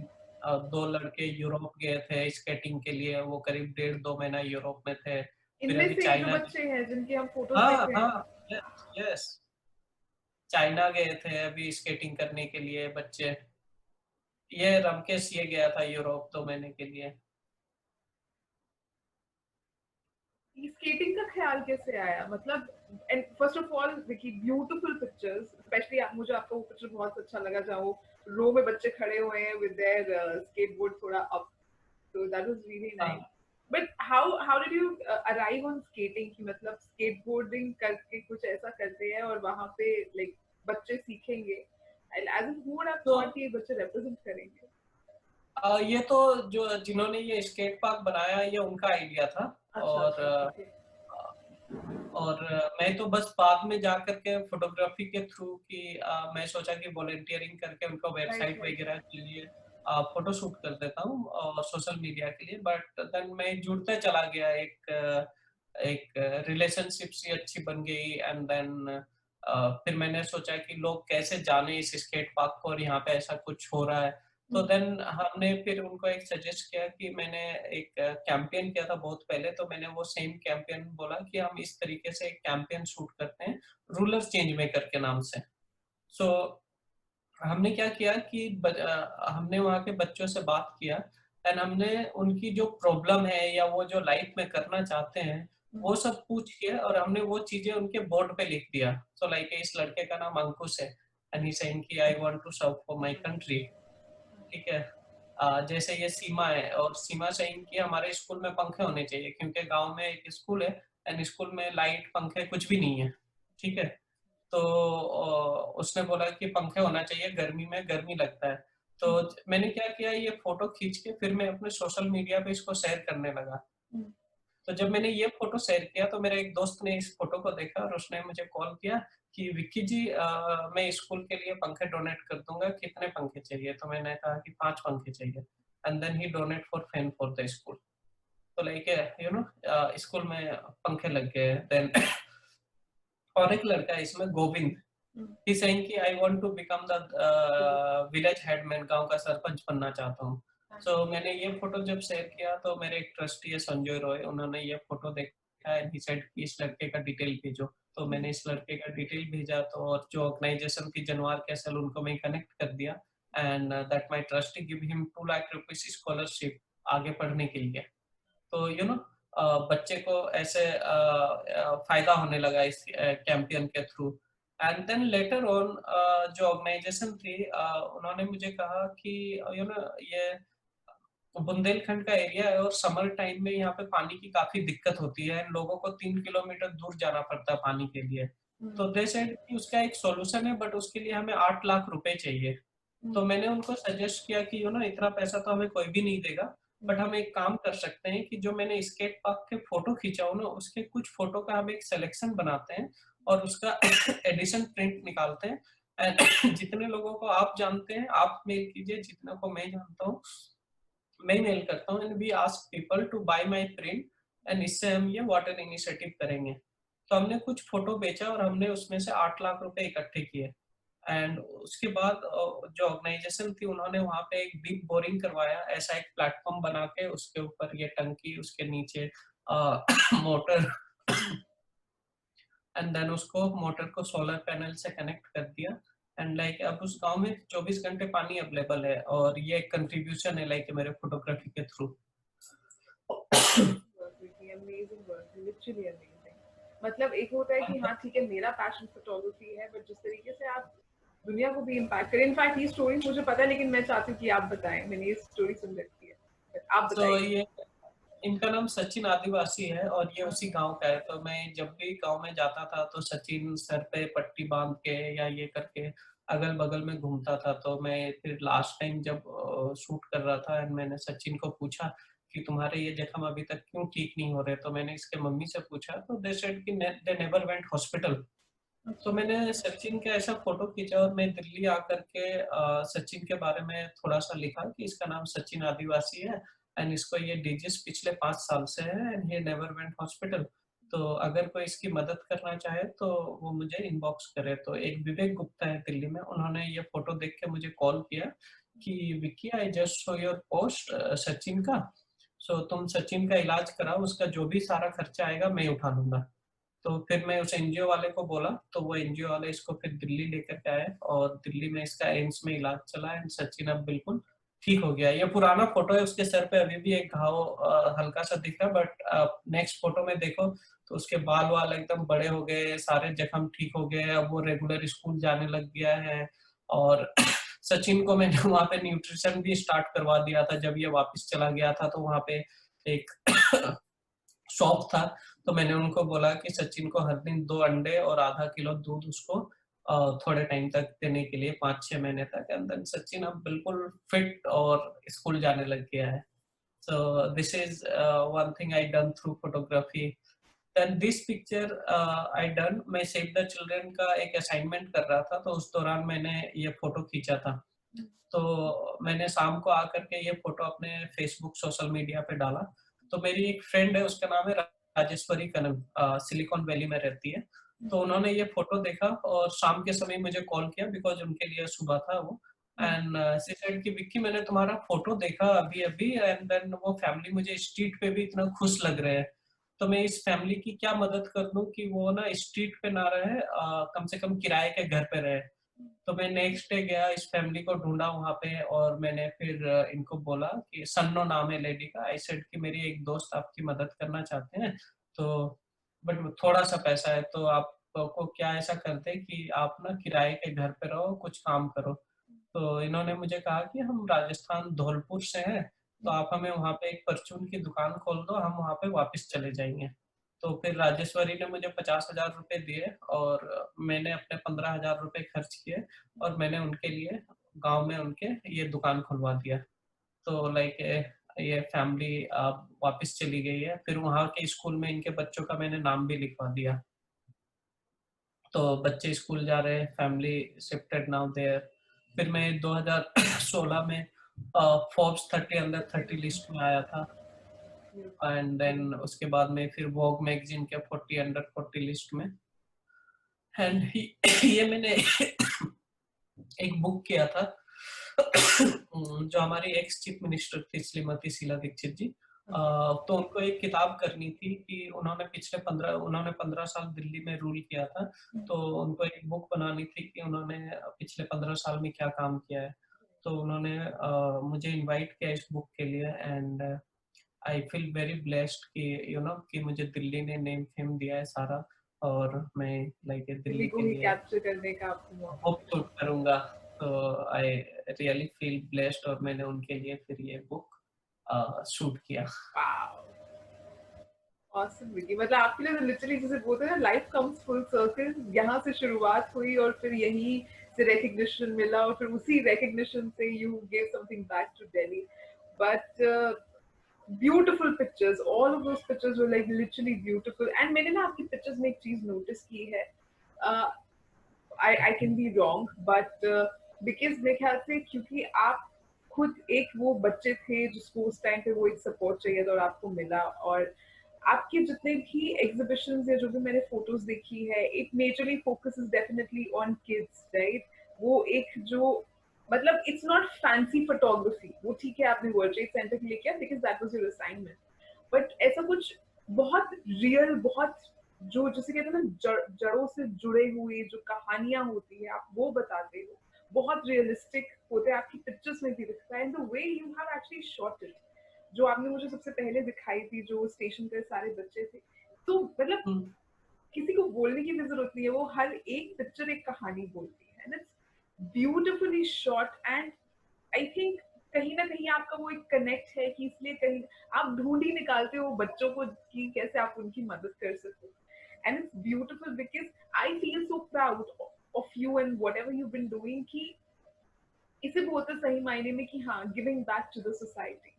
2 लड़के यूरोप गए थे स्केटिंग के लिए, वो करीब 1.5-2 महीना यूरोप में थे। फिर इनमें अभी से ही जो चाइना, बच्चे हैं जिनके हम फोटोज हाँ देख रहे हाँ, हैं। यस यस, चाइना गए थे अभी स्केटिंग करने के लिए बच्चे। ये रमकेश ये गया था यूरोप 2 महीने के लिए। स्केटिंग का ख्याल कैसे आया, मतलब एंड फर्स्ट ऑफ ऑल देखिए ब्यूटीफुल पिक्चर्स, स्पेशली आप, मुझे आपका वो पिक्चर बहुत अच्छा लगा जहाँ वो रो में बच्चे खड़े हुए हैं विद देयर स्केटबोर्ड थोड़ा up, so that was really nice. हाँ, But how did you arrive on skating कि मतलब skateboarding करके कुछ ऐसा करते हैं और वहाँ पे like बच्चे सीखेंगे, and as in who would have तो thought कि ये बच्चे represent करेंगे। ये तो जो जिन्होंने ये स्केट पार्क बनाया ये उनका आइडिया था। अच्छा और अच्छा, ओके। मैं तो बस बाद में जा करके फोटोग्राफी के थ्रू की मैं सोचा कि वॉलंटियरिंग करके उनको राइट वेबसाइट राइट वगैरह के लिए फोटो शूट कर देता हूँ और सोशल मीडिया के लिए। बट देन मैं जुड़ते चला गया एक एक रिलेशनशिप सी अच्छी बन गई एंड देन फिर मैंने सोचा कि लोग कैसे जाने इस स्केट पार्क को और यहाँ पे ऐसा कुछ हो रहा है। तो देन हमने फिर उनको एक सजेस्ट किया कि मैंने एक कैंपेन किया था बहुत पहले, तो मैंने वो सेम कैंपेन बोला कि हम इस तरीके से एक कैंपेन शूट करते हैं रूरल चेंज मेकर के नाम से। सो हमने क्या किया कि हमने वहाँ के बच्चों से बात किया एंड हमने उनकी जो प्रॉब्लम है या वो जो लाइफ में करना चाहते हैं वो सब पूछ के और हमने वो चीजें उनके बोर्ड पे लिख दिया। सो लाइक इस लड़के का नाम अंकुश है एंड ही सेइंग कि I want to serve for my country. ठीक है। जैसे ये सीमा है और सीमा सेइंग कि हमारे स्कूल में पंखे होने चाहिए क्योंकि गांव में एक स्कूल है एंड स्कूल में लाइट पंखे कुछ भी नहीं है। ठीक है। तो उसने बोला कि पंखे होना चाहिए, गर्मी में गर्मी लगता है। तो मैंने क्या किया, ये फोटो खींच के फिर मैं अपने सोशल मीडिया पे इसको शेयर करने लगा। तो जब मैंने ये फोटो शेयर किया तो मेरे एक दोस्त ने इस फोटो को देखा और उसने मुझे कॉल किया कि विक्की जी मैं स्कूल के लिए पंखे डोनेट कर दूंगा, कितने पंखे चाहिए? तो मैंने कहा कि 5 पंखे चाहिए and then he donate for fan for the school. तो लाइक यू नो स्कूल में पंखे लग गए। देन और एक लड़का है इसमें, गोविंद, ही सेइंग कि I want to become the village headman, गांव का सरपंच बनना चाहता हूँ। सो मैंने ये फोटो जब शेयर किया तो मेरे एक ट्रस्टी है संजय रॉय, उन्होंने ये फोटो देखा एंड ही सेड कि इस लड़के का डिटेल भेजो। तो मैंने इस लड़के का डिटेल भेजा तो और जो ऑर्गेनाइजेशन की जनवार कैसल उनको मैं कनेक्ट कर दिया and that my trustee give him 2 lakh rupees scholarship आगे पढ़ने के लिए। तो यू नो बच्चे को ऐसे फायदा होने लगा इस कैंपेन के through. And then later on जो ऑर्गेनाइजेशन थी उन्होंने मुझे कहा कि यू नो ये बुंदेलखंड का एरिया है और समर टाइम में यहाँ पे पानी की काफी दिक्कत होती है, लोगों को 3 किलोमीटर दूर जाना पड़ता है पानी के लिए। तो दे सेड कि उसका एक सॉल्यूशन है बट उसके लिए हमें 8 लाख रुपए चाहिए। तो मैंने उनको सजेस्ट किया कि यू नो इतना पैसा तो हमें कोई भी नहीं देगा, बट हम एक काम कर सकते हैं कि जो मैंने स्केट पार्क के फोटो खींचा हूँ ना उसके कुछ फोटो का हम एक सिलेक्शन बनाते हैं और उसका एडिशन प्रिंट निकालते हैं एंड जितने लोगों को आप जानते हैं आप मेल कीजिए, जितने को मैं जानता हूँ मैं मेल करता हूँ and we ask people to buy my print and इससे हम ये वाटर इनिशिएटिव करेंगे। तो हमने कुछ फोटो बेचा और हमने उसमें से 8 लाख रुपए इकट्ठे किए एंड उसके बाद जो ऑर्गेनाइजेशन थी उन्होंने वहां पे एक डीप बोरिंग करवाया, ऐसा एक प्लेटफॉर्म बना के उसके ऊपर ये टंकी, उसके नीचे मोटर एंड देन उसको मोटर को सोलर पैनल से कनेक्ट कर दिया एंड लाइक अब उस गांव में 24 घंटे पानी अवेलेबल है और ये कंट्रीब्यूशन है लाइक मेरे फोटोग्राफी के through. Amazing work, literally amazing. मतलब एक होता है कि हाँ ठीक है मेरा पैशन फोटोग्राफी है, बट जिस तरीके से आप दुनिया को भी इम्पैक्ट करें, इनफैक्ट ये स्टोरी मुझे पता है लेकिन मैं चाहती हूँ कि आप बताएं, मैंने ये स्टोरी सुन रखी है, आप तो बताइए। ये इनका नाम सचिन आदिवासी है और ये उसी गांव का है। तो मैं जब भी गांव में जाता था तो सचिन सर पे पट्टी बांध के या ये करके अगल बगल में घूमता था। तो मैं फिर लास्ट टाइम जब शूट कर रहा था एंड मैंने सचिन को पूछा कि तुम्हारे ये जख्म अभी तक क्यों ठीक नहीं हो रहे, तो मैंने इसके मम्मी से पूछा तो दे सेड कि दे नेवर वेंट हॉस्पिटल। तो मैंने सचिन का ऐसा फोटो खींचा और मैं दिल्ली आकर के सचिन के बारे में थोड़ा सा लिखा कि इसका नाम सचिन आदिवासी है एंड इसको ये डिजीज पिछले 5 साल से है and he never went hospital. तो अगर कोई इसकी मदद करना चाहे तो वो मुझे इनबॉक्स करे। तो एक विवेक गुप्ता है दिल्ली में, उन्होंने ये फोटो देख के मुझे कॉल किया कि Vicky I just saw your post Sachin का, सो तुम सचिन का इलाज कराओ, उसका जो भी सारा खर्चा आएगा मैं उठा लूंगा। तो फिर मैं उस एनजीओ वाले को बोला तो वो एनजीओ वाले इसको फिर दिल्ली लेकर के आए और दिल्ली में इसका एम्स में इलाज चला एंड सचिन अब बिल्कुल ठीक हो गया। ये पुराना फोटो है, उसके सर पे अभी भी एक घाव हल्का सा दिख रहा है, बट नेक्स्ट फोटो में देखो तो उसके बाल वाल एकदम बड़े हो गए, सारे जख्म ठीक हो गए, अब वो रेगुलर स्कूल जाने लग गया है। और सचिन को मैंने वहाँ पे न्यूट्रिशन भी स्टार्ट करवा दिया था, जब ये वापस चला गया था तो वहाँ पे एक शॉप था। तो मैंने उनको बोला कि सचिन को हर दिन 2 अंडे और आधा किलो दूध उसको थोड़े टाइम तक देने के लिए, 5-6 महीने तक। एंड देन सचिन अब बिल्कुल फिट और स्कूल जाने लग गया है। So this is one thing I done through photography. Then this picture I done, मैं सेव द चिल्ड्रन का एक असाइनमेंट कर रहा था तो उस दौरान मैंने ये फोटो खींचा था। तो मैंने शाम को आकर के ये फोटो अपने फेसबुक सोशल मीडिया पे डाला। तो मेरी एक फ्रेंड है, उसका नाम है राजेश्वरी कनम सिलिकॉन वैली में रहती है। तो उन्होंने ये फोटो देखा और शाम के समय मुझे कॉल किया बिकॉज उनके लिए सुबह था वो। एंड शी सेड कि विक्की मैंने तुम्हारा फोटो देखा अभी अभी, एंड देन वो फैमिली मुझे स्ट्रीट पे भी इतना खुश लग रहे हैं, तो मैं इस फैमिली की क्या मदद कर दूं कि वो ना स्ट्रीट पे ना रहे, कम से कम किराए के घर पे रहे। तो मैं नेक्स्ट डे गया, इस फैमिली को ढूंढा वहां पे, और मैंने फिर इनको बोला कि सन्नो नाम है लेडी का, आई सेड कि मेरी एक दोस्त आपकी मदद करना चाहते हैं, तो बट थोड़ा सा पैसा है, तो आपको क्या ऐसा करते हैं कि आप ना किराए के घर पे रहो, कुछ काम करो। तो इन्होंने मुझे कहा कि हम राजस्थान धौलपुर से हैं, तो आप हमें वहाँ पे एक परचून की दुकान खोल दो, हम वहाँ पे वापस चले जाएंगे। तो फिर राजेश्वरी ने मुझे 50,000 रुपए दिए और मैंने अपने 15,000 रुपए खर्च किए, और मैंने उनके लिए गांव में उनके ये दुकान खुलवा दिया। तो लाइक ये फैमिली अब वापस चली गई है। फिर वहाँ के स्कूल में इनके बच्चों का मैंने नाम भी लिखवा दिया, तो बच्चे स्कूल जा रहे हैं, फैमिली शिफ्टेड नाउ देयर। फिर मैं 2016 में फोर्ब्स 30 अंडर 30 लिस्ट में आया था, एंड देन उसके बाद में फिर वोग मैगजीन के 40 अंडर 40 लिस्ट में। एंड ये मैंने एक बुक किया था जो हमारी एक्स चीफ मिनिस्टर थी श्रीमती शीला दीक्षित जी, तो उनको एक किताब करनी थी कि उन्होंने 15 साल दिल्ली में रूल किया था, तो उनको एक बुक बनानी थी कि उन्होंने पिछले 15 साल में क्या काम किया है। तो उन्होंने मुझे इनवाइट किया इस बुक के लिए, and I feel very blessed कि कि मुझे दिल्ली ने नेम फेम दिया है सारा, और मैं लाइक दिल्ली दिल्ली को के ही लिए कैप्चर करने का आपको मौका बुक शूट करूंगा। तो आई रियली फील ब्लेस्ड, और मैंने उनके लिए फिर ये बुक शूट किया। मिला। ऑसम विकी, मतलब आपके लिए तो लिटरली जैसे बोलते हैं ना, लाइफ कम्स फुल सर्कल, यहाँ से शुरुआत हुई और फिर यहीं से रिकग्निशन मिला और फिर उसी रिकग्निशन से you gave something back to Delhi. But beautiful pictures, all of those pictures were like literally beautiful. And मैंने ना आपकी पिक्चर्स में एक चीज नोटिस की है, I can be wrong but because मेरे ख्याल से क्योंकि आप खुद एक वो बच्चे थे जिसको उस टाइम पे वो एक सपोर्ट चाहिए था और आपको मिला, और आपके जितने भी एग्जीबिशंस या जो भी मैंने फोटोज देखी है, it majorly focuses definitely on kids, right? वो एक जो मतलब इट्स नॉट फैंसी फोटोग्राफी, वो ठीक है आपने वर्ल्ड ट्रेड सेंटर के लिए किया because that was your assignment, but ऐसा कुछ बहुत रियल, बहुत जो जिसे कहते हैं ना जड़ों से जुड़े हुए जो कहानियां होती है आप वो बताते हो, बहुत रियलिस्टिक होते हैं, आपकी पिक्चर्स में भी दिखता है। And the way you have actually shot it, जो आपने मुझे सबसे पहले दिखाई थी जो स्टेशन पे सारे बच्चे थे, तो मतलब किसी को बोलने की भी जरूरत नहीं है, वो हर एक पिक्चर एक कहानी बोलती है, and it's beautifully shot. And I think कहीं ना कहीं आपका वो एक कनेक्ट है कि इसलिए कहीं आप ढूंढ ही निकालते हो बच्चों को कि कैसे आप उनकी मदद कर सको। And it's beautiful because I feel so proud of you and whatever you been doing, कि इसे बोलते सही मायने में कि हाँ, giving back to the society.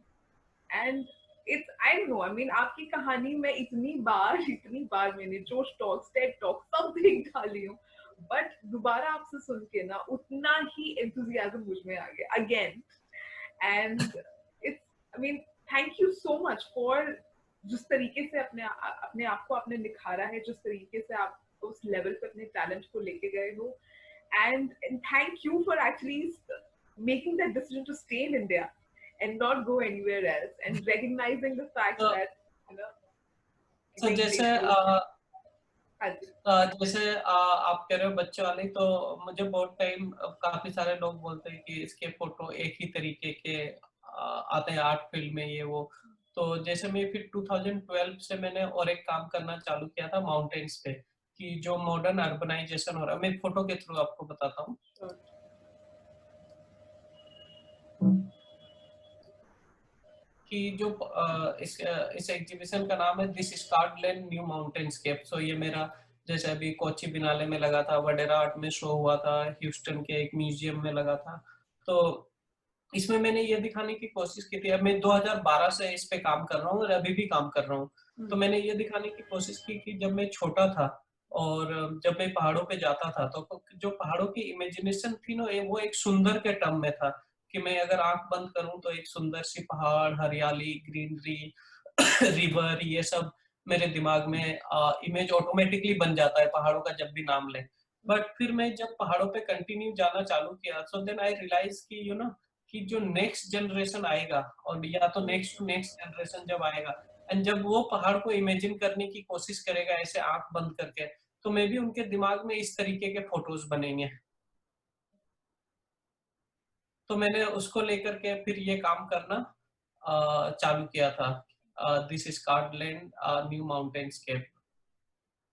And it's I don't know, I mean आपकी कहानी में इतनी बार मैंने जोश टॉक्स, टेड टॉक सब देख डाली हूँ, बट दोबारा आपसे सुन के ना उतना ही एंथुजियाज्म मुझ में आ गया again. And it's I mean thank you so much for जिस तरीके से अपने आप को आपने निखारा है, जिस तरीके से आप उस लेवल पे अपने टैलेंट को लेके गए हो, and thank you for actually making that decision to stay in India and not go anywhere else, and recognizing the fact तो that you know तो very जैसे grateful। हाँ जी। आप कह रहे हो बच्चों वाली, तो मुझे बहुत टाइम काफी सारे लोग बोलते हैं कि इसके फोटो एक ही तरीके के आते हैं आर्ट फील्ड में, ये वो। तो जैसे मैं फिर 2012 से मैंने और एक काम करना चालू किया था माउंटेन्स पे, कि जो मॉडर्न अर्बनाइजेशन हो रहा है, मैं फोटो के थ्रू आपको बताता हूँ Sure. कि जो इस एग्जीबिशन का नाम है दिस स्कॉटलैंड न्यू माउंटेनस्केप। सो ये मेरा जैसे अभी कोची बिनाले में लगा था, वडेरा आर्ट में शो हुआ था, ह्यूस्टन के एक म्यूजियम में लगा था। तो इसमें मैंने ये दिखाने की कोशिश की थी, अब मैं 2012 से इस पे काम कर रहा हूँ और अभी भी काम कर रहा हूँ। तो मैंने ये दिखाने की कोशिश की कि जब मैं छोटा था और जब मैं पहाड़ों पे जाता था, तो जो पहाड़ों की इमेजिनेशन थी ना, वो एक सुंदर के टर्म में था, कि मैं अगर आंख बंद करूं तो एक सुंदर सी पहाड़, हरियाली, ग्रीनरी, रिवर, ये सब मेरे दिमाग में इमेज ऑटोमेटिकली बन जाता है पहाड़ों का जब भी नाम ले। बट फिर मैं जब पहाड़ों पे कंटिन्यू जाना चालू किया, सो देन आई रियलाइज कि कि जो नेक्स्ट जनरेशन आएगा, और या तो नेक्स्ट टू नेक्स्ट जनरेशन जब आएगा, एंड जब वो पहाड़ को इमेजिन करने की कोशिश करेगा ऐसे आंख बंद करके, तो मे भी उनके दिमाग में इस तरीके के फोटोज बनेंगे। तो मैंने उसको लेकर के फिर ये काम करना चालू किया था। This is cardland new mountainscape.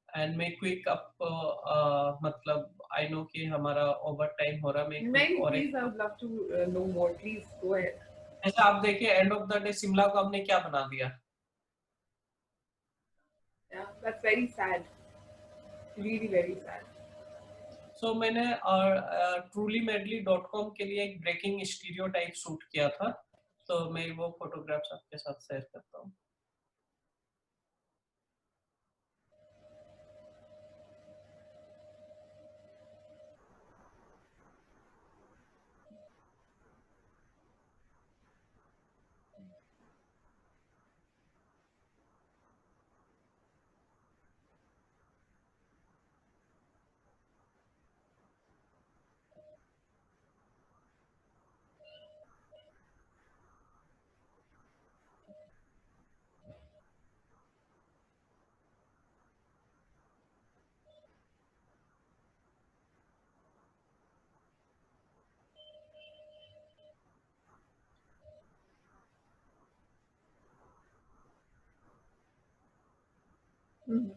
And मैं क्विक अप मतलब आई नो कि हमारा ओवर टाइम हो रहा, मैं क्विक नहीं, और एक please, I would love to know more. Please go ahead. ऐसा आप देखिए, end of the day Shimla को हमने क्या बना दिया। Yeah, that's very sad. Really very sad. सो मैंने trulymadly.com के लिए एक ब्रेकिंग स्टीरियोटाइप शूट किया था, तो मैं वो फोटोग्राफ्स आपके साथ शेयर करता हूँ। Mhm.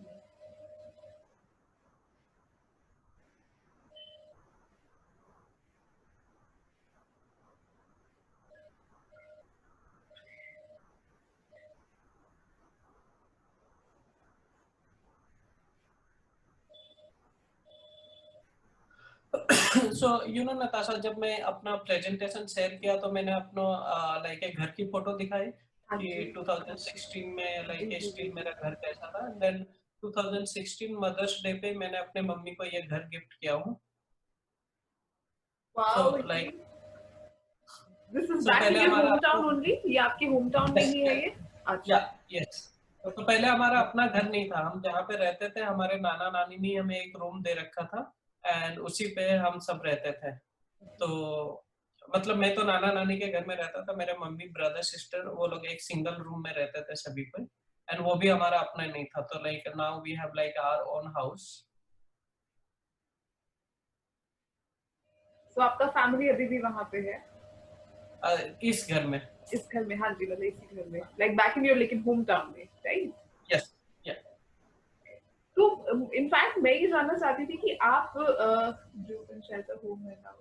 सो नताशा, जब मैं अपना प्रेजेंटेशन शेयर किया तो मैंने अपना लाइक एक घर की फोटो दिखाई हाँ कि जी, 2016 में जी लाइक जी जी स्टिल जी। मेरा घर कैसा था। देन 2016 मदर्स डे पे मैंने अपने मम्मी को ये घर गिफ्ट किया हूँ। सो Wow, like this is so back in पहले your हमारा hometown only? ये आपके hometown में यस ही है ये? या अच्छा, यस तो okay. पहले हमारा अपना घर नहीं था, हम जहाँ पे रहते थे हमारे नाना नानी ने हमें एक रूम दे रखा था, एंड उसी पे हम सब रहते थे। तो मतलब मैं तो नाना नानी के घर में रहता था, मेरे मम्मी ब्रदर सिस्टर वो लोग एक सिंगल रूम में रहते थे सभी कोई, एंड वो भी हमारा अपना नहीं था। तो like now we have like our own house. So आपका family अभी भी वहाँ पे है? इस घर में। इस घर में, हाँ जी, मतलब इसी घर में, like back in your लेकिन hometown में, right? यस या तो इनफैक्ट मैं ये जानना चाहती थी कि आप जो शेल्टर होम है ना,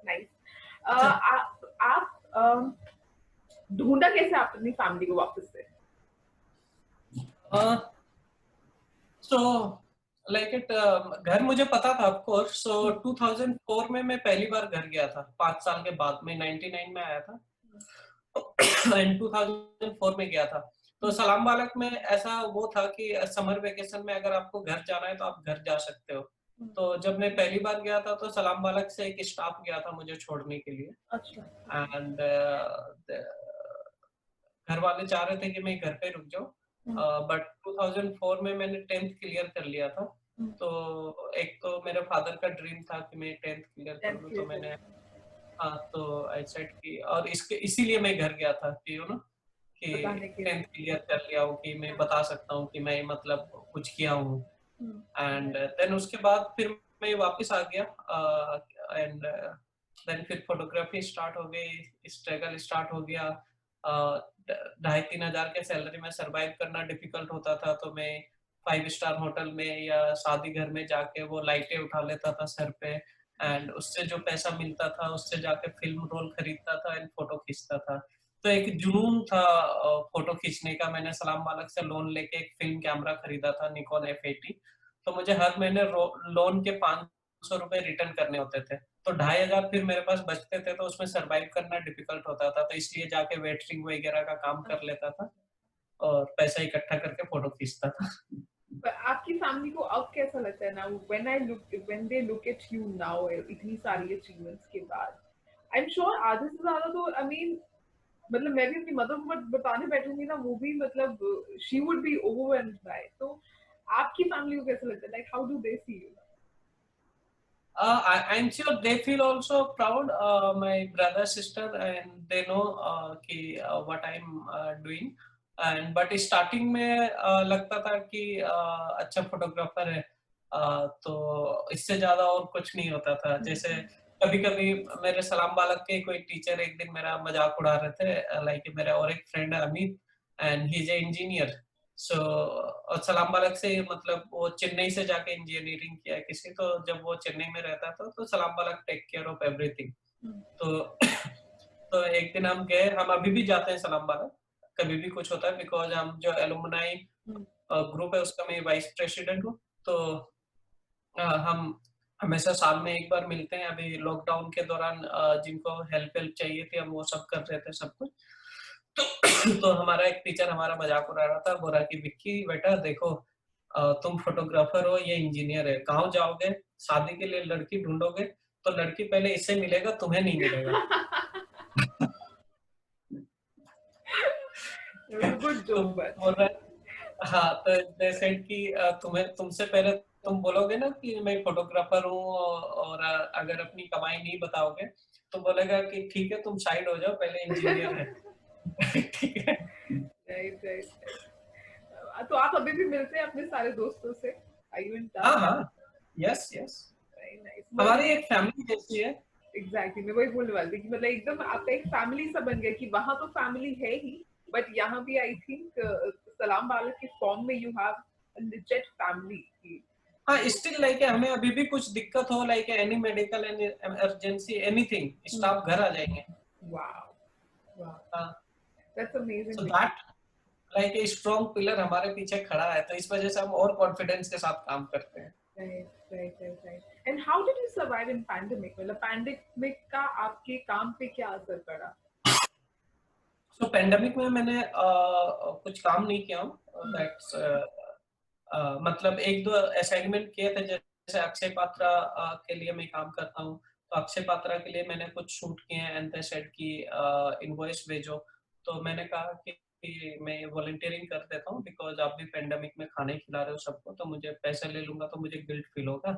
नाइस, अच्छा। आप ढूंढा कैसे आप अपनी फैमिली को वापस से? सो लाइक इट घर मुझे पता था ऑफ कोर्स। सो हम्म, 2004 में मैं पहली बार घर गया था, 5 साल के बाद। मैं 99 में आया था एंड 2004 में गया था। तो हम्म, सलाम बालक में ऐसा वो था कि समर वेकेशन में अगर आपको घर जाना है तो आप घर जा सकते हो। हम्म, तो जब मैं पहली बार गया था तो सलाम बालक से एक स्टाफ गया था मुझे छोड़ने के लिए, अच्छा, एंड घर वाले चाह रहे थे कि मैं घर पे रुक जाऊं, हम्म, बट 2004 में मैंने 10th क्लियर कर लिया था। हम्म, तो एक तो मेरे फादर का ड्रीम था कि मैं 10th क्लियर कर 10th लूं, तो क्लियर मैंने कर हाँ तो आई सेड कि और इसके इसीलिए मैं घर गया था कि कि बताने के 10th लिए। क्लियर कर लिया हूँ कि मैं बता सकता हूँ कि मैं मतलब कुछ किया हूँ। हम्म, एंड देन उसके बाद फिर मैं वापस आ गया, एंड देन फिर फोटोग्राफी स्टार्ट हो गई, स्ट्रगल स्टार्ट हो गया। 2,500-3,000 के सैलरी में सरवाइव करना डिफिकल्ट होता था, तो मैं 5 स्टार होटल में या शादी घर में जाके वो लाइटें उठा लेता था सर पे, एंड उससे जो पैसा मिलता था उससे जाके फिल्म रोल खरीदता था एंड फोटो खींचता था। तो एक जुनून था फोटो खींचने का। मैंने सलाम मालक से लोन लेके एक फिल्म कैमरा खरीदा था, निकॉन F80। तो मुझे हर महीने लोन के 500 रुपए रिटर्न करने होते थे, तो 2,500 फिर मेरे पास बचते थे, तो उसमें सरवाइव करना डिफिकल्ट होता था, तो इसलिए जाके वेटरिंग वगैरह का काम कर लेता था और पैसा इकट्ठा करके फोटो खींचता था। पर आपकी फैमिली को अब कैसा लगता है ना, when they look at you now इतनी सारी अचीवमेंट्स के बाद? आई एम श्योर आधे से ज्यादा तो, आई मीन, मतलब मैं भी अपनी मदर को बताने बैठूंगी ना, वो भी मतलब she would be overwhelmed by. तो आपकी फैमिली को कैसा लगता है, like how do they see you? I'm sure they feel also proud, my brother, sister, and they know what I'm doing. And but starting में लगता था कि अच्छा फोटोग्राफर है, तो इससे ज्यादा और कुछ नहीं होता था। जैसे कभी कभी मेरे सलाम बालक के कोई टीचर एक दिन मेरा मजाक उड़ा रहे थे, लाइक मेरा और एक फ्रेंड है Amit, and he is a engineer. So और सलाम बालक से मतलब वो चेन्नई से जाके इंजीनियरिंग किया है किसी, तो जब वो चेन्नई में रहता था तो सलाम बालक टेक केयर ऑफ एवरीथिंग। तो तो एक दिन हम गए, हम अभी भी जाते हैं सलाम बालक कभी भी कुछ होता है, बिकॉज हम जो एलुमनाई ग्रुप है उसका मैं वाइस प्रेसिडेंट हूँ। तो हम हमेशा साल में एक बार मिलते हैं। अभी लॉकडाउन के दौरान जिनको हेल्प हेल्प चाहिए थी हम वो सब कर रहे थे सब कुछ। तो तो हमारा एक टीचर हमारा मजाक उड़ा रहा था, बोला कि विक्की बेटा देखो, तुम फोटोग्राफर हो, ये इंजीनियर है, गाँव जाओगे शादी के लिए लड़की ढूंढोगे तो लड़की पहले इससे मिलेगा, तुम्हें नहीं मिलेगा। गुड तो जोक बट। बोल रहा है, हाँ, तो they said कि तुम्हें तुमसे पहले तुम बोलोगे ना कि मैं फोटोग्राफर हूँ, और अगर अपनी कमाई नहीं बताओगे तो बोलेगा कि ठीक है तुम साइड हो जाओ, पहले इंजीनियर है। ठीक है। Right right. तो आप अभी भी मिलते हैं अपने सारे दोस्तों से? आर यू इन हाँ टच? हाँ, यस यस, वेरी नाइस। हमारी एक फैमिली जैसी है। एग्जैक्टली, मैं वही बोलने वाली थी कि मतलब एकदम आपका एक फैमिली सा बन गया, कि वहां तो फैमिली है ही, बट यहाँ भी आई थिंक सलाम बालक के फॉर्म में यू हैव लेजिट फैमिली। हाँ, स्टिल लाइक हमें अभी भी कुछ दिक्कत हो, like any medical emergency anything, staff घर आ जाएंगे। वाओ वाओ, हाँ, that's so amazing Vicky. That like a strong pillar हमारे पीछे खड़ा है, तो इस वजह से हम और कॉन्फिडेंस के साथ काम करते हैं। Right. And how did you survive in pandemic? मतलब पैंडेमिक का आपके काम पे क्या असर पड़ा? सो पेंडेमिक में मैंने कुछ काम नहीं किया हूँ, दैट्स मतलब एक दो असाइनमेंट किए थे, जैसे अक्षय पात्रा के लिए मैं काम करता हूँ, तो अक्षय पात्रा के लिए मैंने कुछ शूट किए हैं, एंड दे सेड कि इनवॉइस भेजो। तो मैंने कहा कि मैं वॉलंटियरिंग कर देता हूँ, बिकॉज आप भी पेंडेमिक में खाने खिला रहे हो सबको, तो मुझे पैसे ले लूंगा तो मुझे गिल्ट फील होगा,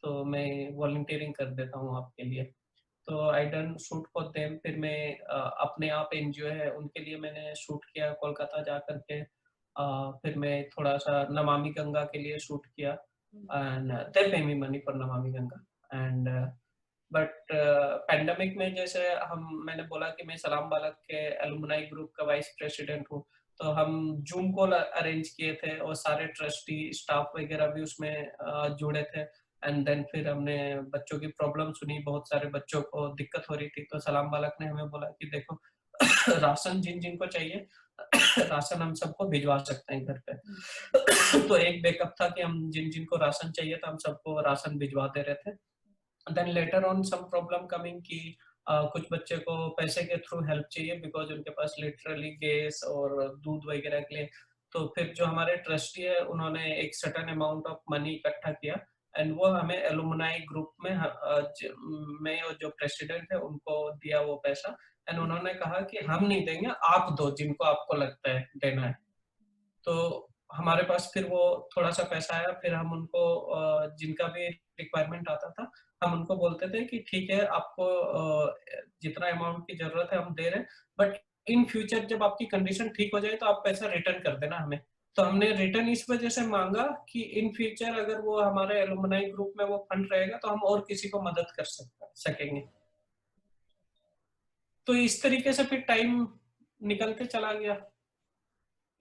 तो मैं वॉलंटियरिंग कर देता हूँ आपके लिए। तो I done shoot for them. फिर मैं अपने आप एनजीओ है उनके लिए मैंने शूट किया कोलकाता जा करके। फिर मैं थोड़ा सा नमामि गंगा के लिए शूट किया, एंड दे पे me money for Namami Ganga. And but pandemic में जैसे हम मैंने बोला कि मैं सलाम बालक के एलुमनाई ग्रुप का वाइस प्रेसिडेंट हूँ, तो हम जूम कॉल अरेंज किए थे और सारे ट्रस्टी स्टाफ वगैरह भी उसमें जुड़े थे। एंड देन फिर हमने बच्चों की प्रॉब्लम सुनी, बहुत सारे बच्चों को दिक्कत हो रही थी, तो सलाम बालक ने हमें बोला कि देखो राशन जिन जिन को चाहिए राशन हम सबको भिजवा सकते हैं घर पे। तो एक बैकअप था कि हम जिन जिन को राशन चाहिए था हम सबको राशन भिजवा दे रहे थे। Then later on some problem coming कि कुछ बच्चे को पैसे के थ्रू हेल्प चाहिए, बिकॉज उनके पास लिटरली गैस और दूध वगैरह के लिए। तो फिर जो हमारे ट्रस्टी है उन्होंने एक सर्टेन अमाउंट ऑफ मनी इकट्ठा किया, एंड वो हमें एलुमनाई ग्रुप में मैं और जो प्रेसिडेंट है उनको दिया वो पैसा। एंड उन्होंने कहा कि हम नहीं देंगे, आप दो जिनको आपको लगता है देना है। तो हमारे पास फिर वो थोड़ा सा पैसा आया, फिर हम उनको जिनका भी रिक्वायरमेंट आता था हम उनको बोलते थे कि ठीक है आपको जितना अमाउंट की जरूरत है हम दे रहे हैं, बट इन फ्यूचर जब आपकी कंडीशन ठीक हो जाए तो आप पैसा रिटर्न कर देना हमें। तो हमने रिटर्न इस वजह से मांगा कि इन फ्यूचर अगर वो हमारे एलुमनाई ग्रुप में वो फंड रहेगा तो हम और किसी को मदद कर सकेंगे। तो इस तरीके से फिर टाइम निकलते चला गया।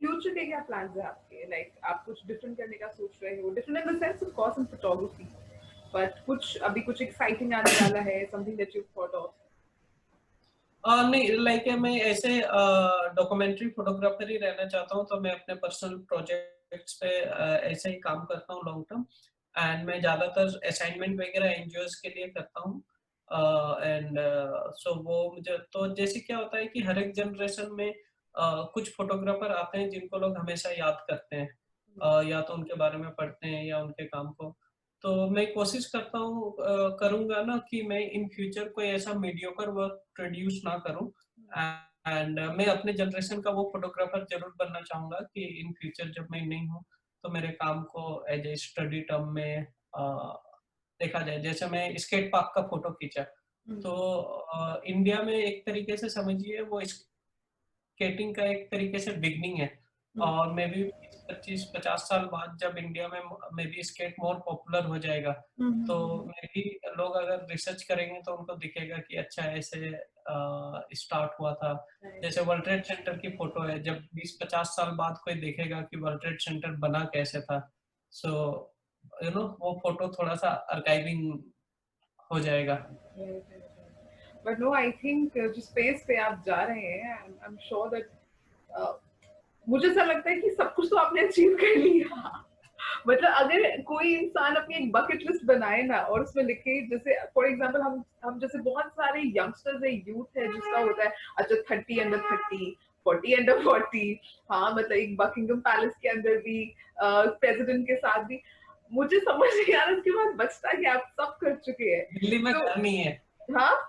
फ्यूचर के क्या प्लान्स है आपके? लाइक आप कुछ डिफरेंट करने का सोच रहे हो? Different in the sense of course in photography, but कुछ अभी कुछ एक्साइटिंग आने वाला है, something that you thought of? नहीं, लाइक मैं ऐसे डॉक्यूमेंट्री फोटोग्राफर ही रहना चाहता हूँ, तो मैं अपने पर्सनल प्रोजेक्ट्स पे ऐसे ही काम करता हूँ लॉन्ग टर्म। एंड मैं ज्यादातर असाइनमेंट वगैरह एनजीओज के लिए करता हूँ। एंड सो वो मुझे तो जैसे क्या होता है कि हर एक जनरेशन में कुछ फोटोग्राफर आते हैं जिनको लोग हमेशा याद करते हैं, या तो उनके बारे में पढ़ते हैं या उनके काम को। तो मैं कोशिश करता हूँ करूंगा ना कि मैं इन फ्यूचर कोई ऐसा मीडियोकर वर्क प्रोड्यूस ना करूं, एंड मैं अपने जनरेशन का वो फोटोग्राफर जरूर बनना चाहूंगा कि इन फ्यूचर जब मैं नहीं हूँ तो मेरे काम को एज ए स्टडी टर्म में देखा जाए। जैसे मैं स्केट पार्क का फोटो खींचा, तो इंडिया में एक तरीके से समझिए वो स्केटिंग का एक तरीके से बिगनिंग है, और मे बी 25-50 साल बाद जब इंडिया में maybe skate more popular हो जाएगा, तो मे बी लोग अगर रिसर्च करेंगे तो उनको दिखेगा कि अच्छा ऐसे स्टार्ट हुआ था। जैसे वर्ल्ड ट्रेड सेंटर की फोटो है, जब 20-50 साल बाद कोई देखेगा कि वर्ल्ड ट्रेड सेंटर बना कैसे था, सो वो फोटो थोड़ा सा आर्काइविंग हो जाएगा। बट नो, आई थिंक जो स्पेस पे आप जा रहे हैं, आई एम श्योर दैट मुझे ऐसा लगता है कि सब कुछ तो आपने अचीव कर लिया। मतलब अगर कोई इंसान अपनी एक बकेट लिस्ट बनाए ना और उसमें लिखे, जैसे फॉर एग्जांपल हम जैसे बहुत सारे यंगस्टर्स है, यूथ है जिसका होता है अच्छा 30 अंडर 30, 40 अंडर 40, हाँ मतलब एक बकिंगम पैलेस के अंदर भी, प्रेसिडेंट के साथ भी। मुझे समझ नहीं आ रहा उसके बाद बचता कि आप सब कर चुके हैं। दिल्ली में तो घर नहीं है, हाँ,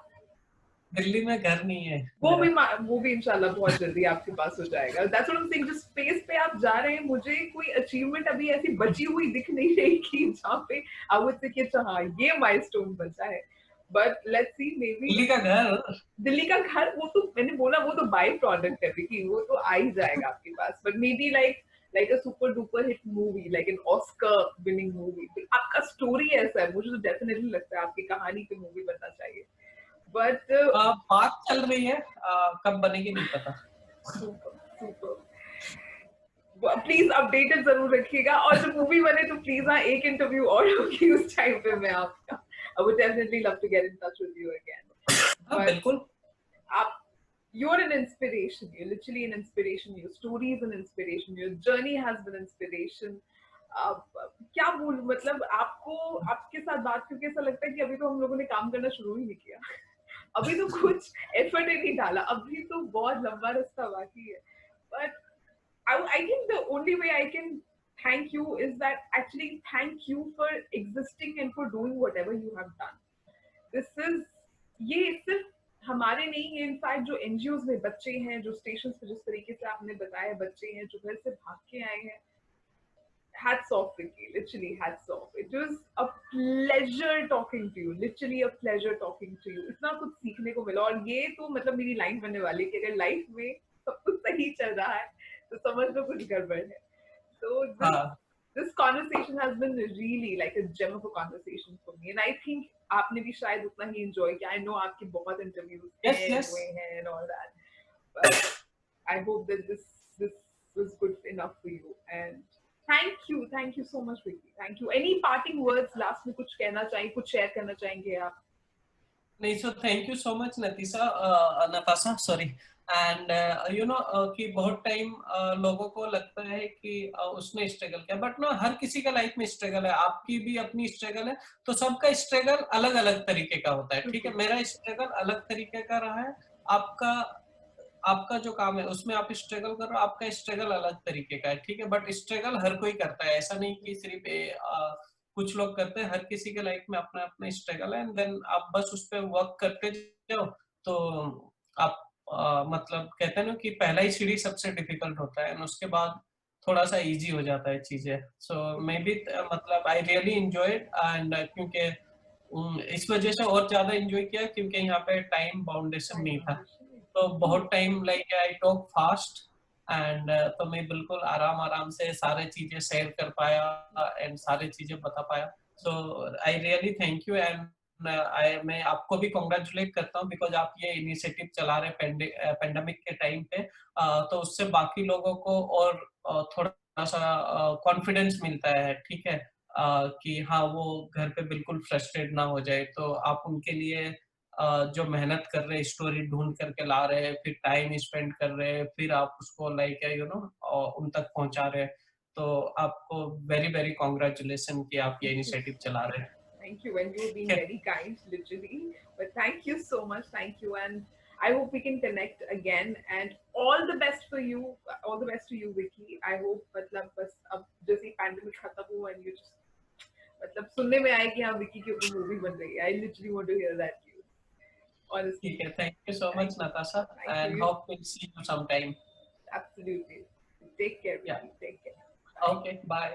दिल्ली में घर नहीं है वो भी मेरा। वो भी इंशाल्लाह बहुत जल्दी आपके पास हो जाएगा। That's what I am saying, जिस स्पेस पे आप जा रहे हैं, मुझे कोई अचीवमेंट अभी ऐसी बची हुई दिख नहीं रही कि जहाँ पे आई वुड से कि अच्छा हाँ ये माइलस्टोन बचा है। But let's see, may be Delhi का घर। दिल्ली का घर, वो तो मैंने बोला वो तो बाय प्रोडक्ट है विकी, वो तो आ ही जाएगा आपके पास। But maybe like a super duper hit movie, like an Oscar winning movie. आपका स्टोरी ऐसा है, मुझे तो डेफिनेटली लगता है आपकी कहानी पे मूवी बनना चाहिए। बट बात चल रही है, कब बनेगी नहीं पता। सुपर सुपर, प्लीज अपडेटेड जरूर रखिएगा, और जब मूवी बने तो प्लीज हाँ एक इंटरव्यू और होगी उस टाइम पे मैं आपका। I would definitely love to get in touch with you again. हाँ बट बिल्कुल। आप, you're an inspiration, you're literally an inspiration, your story is an inspiration, your journey has been inspiration. क्या बोल, मतलब आपको, आपके साथ बात करके ऐसा लगता है कि अभी तो हम लोगों ने काम करना शुरू ही नहीं किया। अभी तो कुछ एफर्ट ही नहीं डाला, अभी तो बहुत लंबा रास्ता बाकी है। But I think the only way I can thank you is that actually thank you for existing and for doing whatever you have done. This is, ये सिर्फ हमारे नहीं है, इनफैक्ट जो एनजीओ में बच्चे हैं, जो स्टेशन पे जिस तरीके से आपने बताया बच्चे हैं जो घर से भाग के आए हैं, hats off Vicky, literally hats off. It was a pleasure talking to you, literally a pleasure talking to you. इतना कुछ सीखने को मिला, और ये तो मतलब मेरी लाइन बनने वाली है कि अगर लाइफ में सब कुछ सही चल रहा है तो समझ लो कुछ गड़बड़ है। So हाँ this conversation has been really like a gem of a conversation for me, and I think आपने भी शायद उतना ही enjoy किया। I know आपके बहुत interviews यस हैं, यस। हुए हैं and all that, but I hope that this was good enough for you. And thank you so much, Vicky. Thank you. Any parting words last में कुछ कहना चाहिए, कुछ शेयर करना चाहेंगे आप? नहीं, so thank you so much Natisha, Natasha sorry. And कि बहुत टाइम लोगों को लगता है कि उसने स्ट्रगल किया, बट ना हर किसी का लाइफ में स्ट्रगल है, आपकी भी अपनी स्ट्रगल है, तो सबका स्ट्रगल अलग अलग तरीके का होता है। ठीक है, मेरा स्ट्रगल अलग तरीके का रहा है, आपका आपका जो काम है उसमें आप स्ट्रगल कर रहे हो, आपका स्ट्रगल अलग तरीके का है। ठीक है, बट स्ट्रगल हर कोई करता है, ऐसा नहीं कि सिर्फ कुछ लोग करते हैं। हर किसी के लाइफ में अपना अपना स्ट्रगल है, एंड देन आप बस उस पर वर्क करते जाओ, तो आप मतलब कहते हैं ना कि पहला ही सीढ़ी सबसे डिफिकल्ट होता है, उसके बाद थोड़ा सा इजी हो जाता है चीजें। सो मे बी मतलब आई रियली एंजॉयड, एंड क्योंकि इस वजह से और ज्यादा एंजॉय किया क्योंकि यहाँ पे टाइम बाउंडेशन नहीं था, तो बहुत time like I talk fast, and तो मैं बिल्कुल आराम आराम से सारे चीजें शेयर कर पाया एंड सारी चीजें बता पाया। So I really thank you, and मैं आपको भी कॉन्ग्रेचुलेट करता हूँ बिकॉज आप ये इनिशिएटिव चला रहे पेंडेमिक के टाइम पे, तो उससे बाकी लोगों को और थोड़ा सा कॉन्फिडेंस मिलता है। ठीक है, कि हाँ वो घर पे बिल्कुल फ्रस्ट्रेट ना हो जाए, तो आप उनके लिए जो मेहनत कर रहे हैं, स्टोरी ढूंढ करके ला रहे हैं, फिर टाइम स्पेंड कर रहे हैं, फिर आप उसको लाइक उन तक पहुंचा रहे हैं, तो आपको वेरी वेरी कॉन्ग्रेचुलेशन कि आप ये Thank you. इनिशिएटिव चला रहे हैं। Thank you, and you were ठीक being है, very kind, literally. But thank you so much. Thank you, and I hope we can connect again. And all the best for you. All the best to you, Vicky. I hope मतलब बस अब जैसे pandemic खत्म हो and you just मतलब सुनने में आए कि हाँ विकी के ऊपर मूवी बन रही है. I literally want to hear that news. honestly. ठीक है, thank you so much, Natasha, Thank and you. hope we'll see you sometime. Absolutely. Take care, Yeah. baby. Take care. Bye. Okay, bye.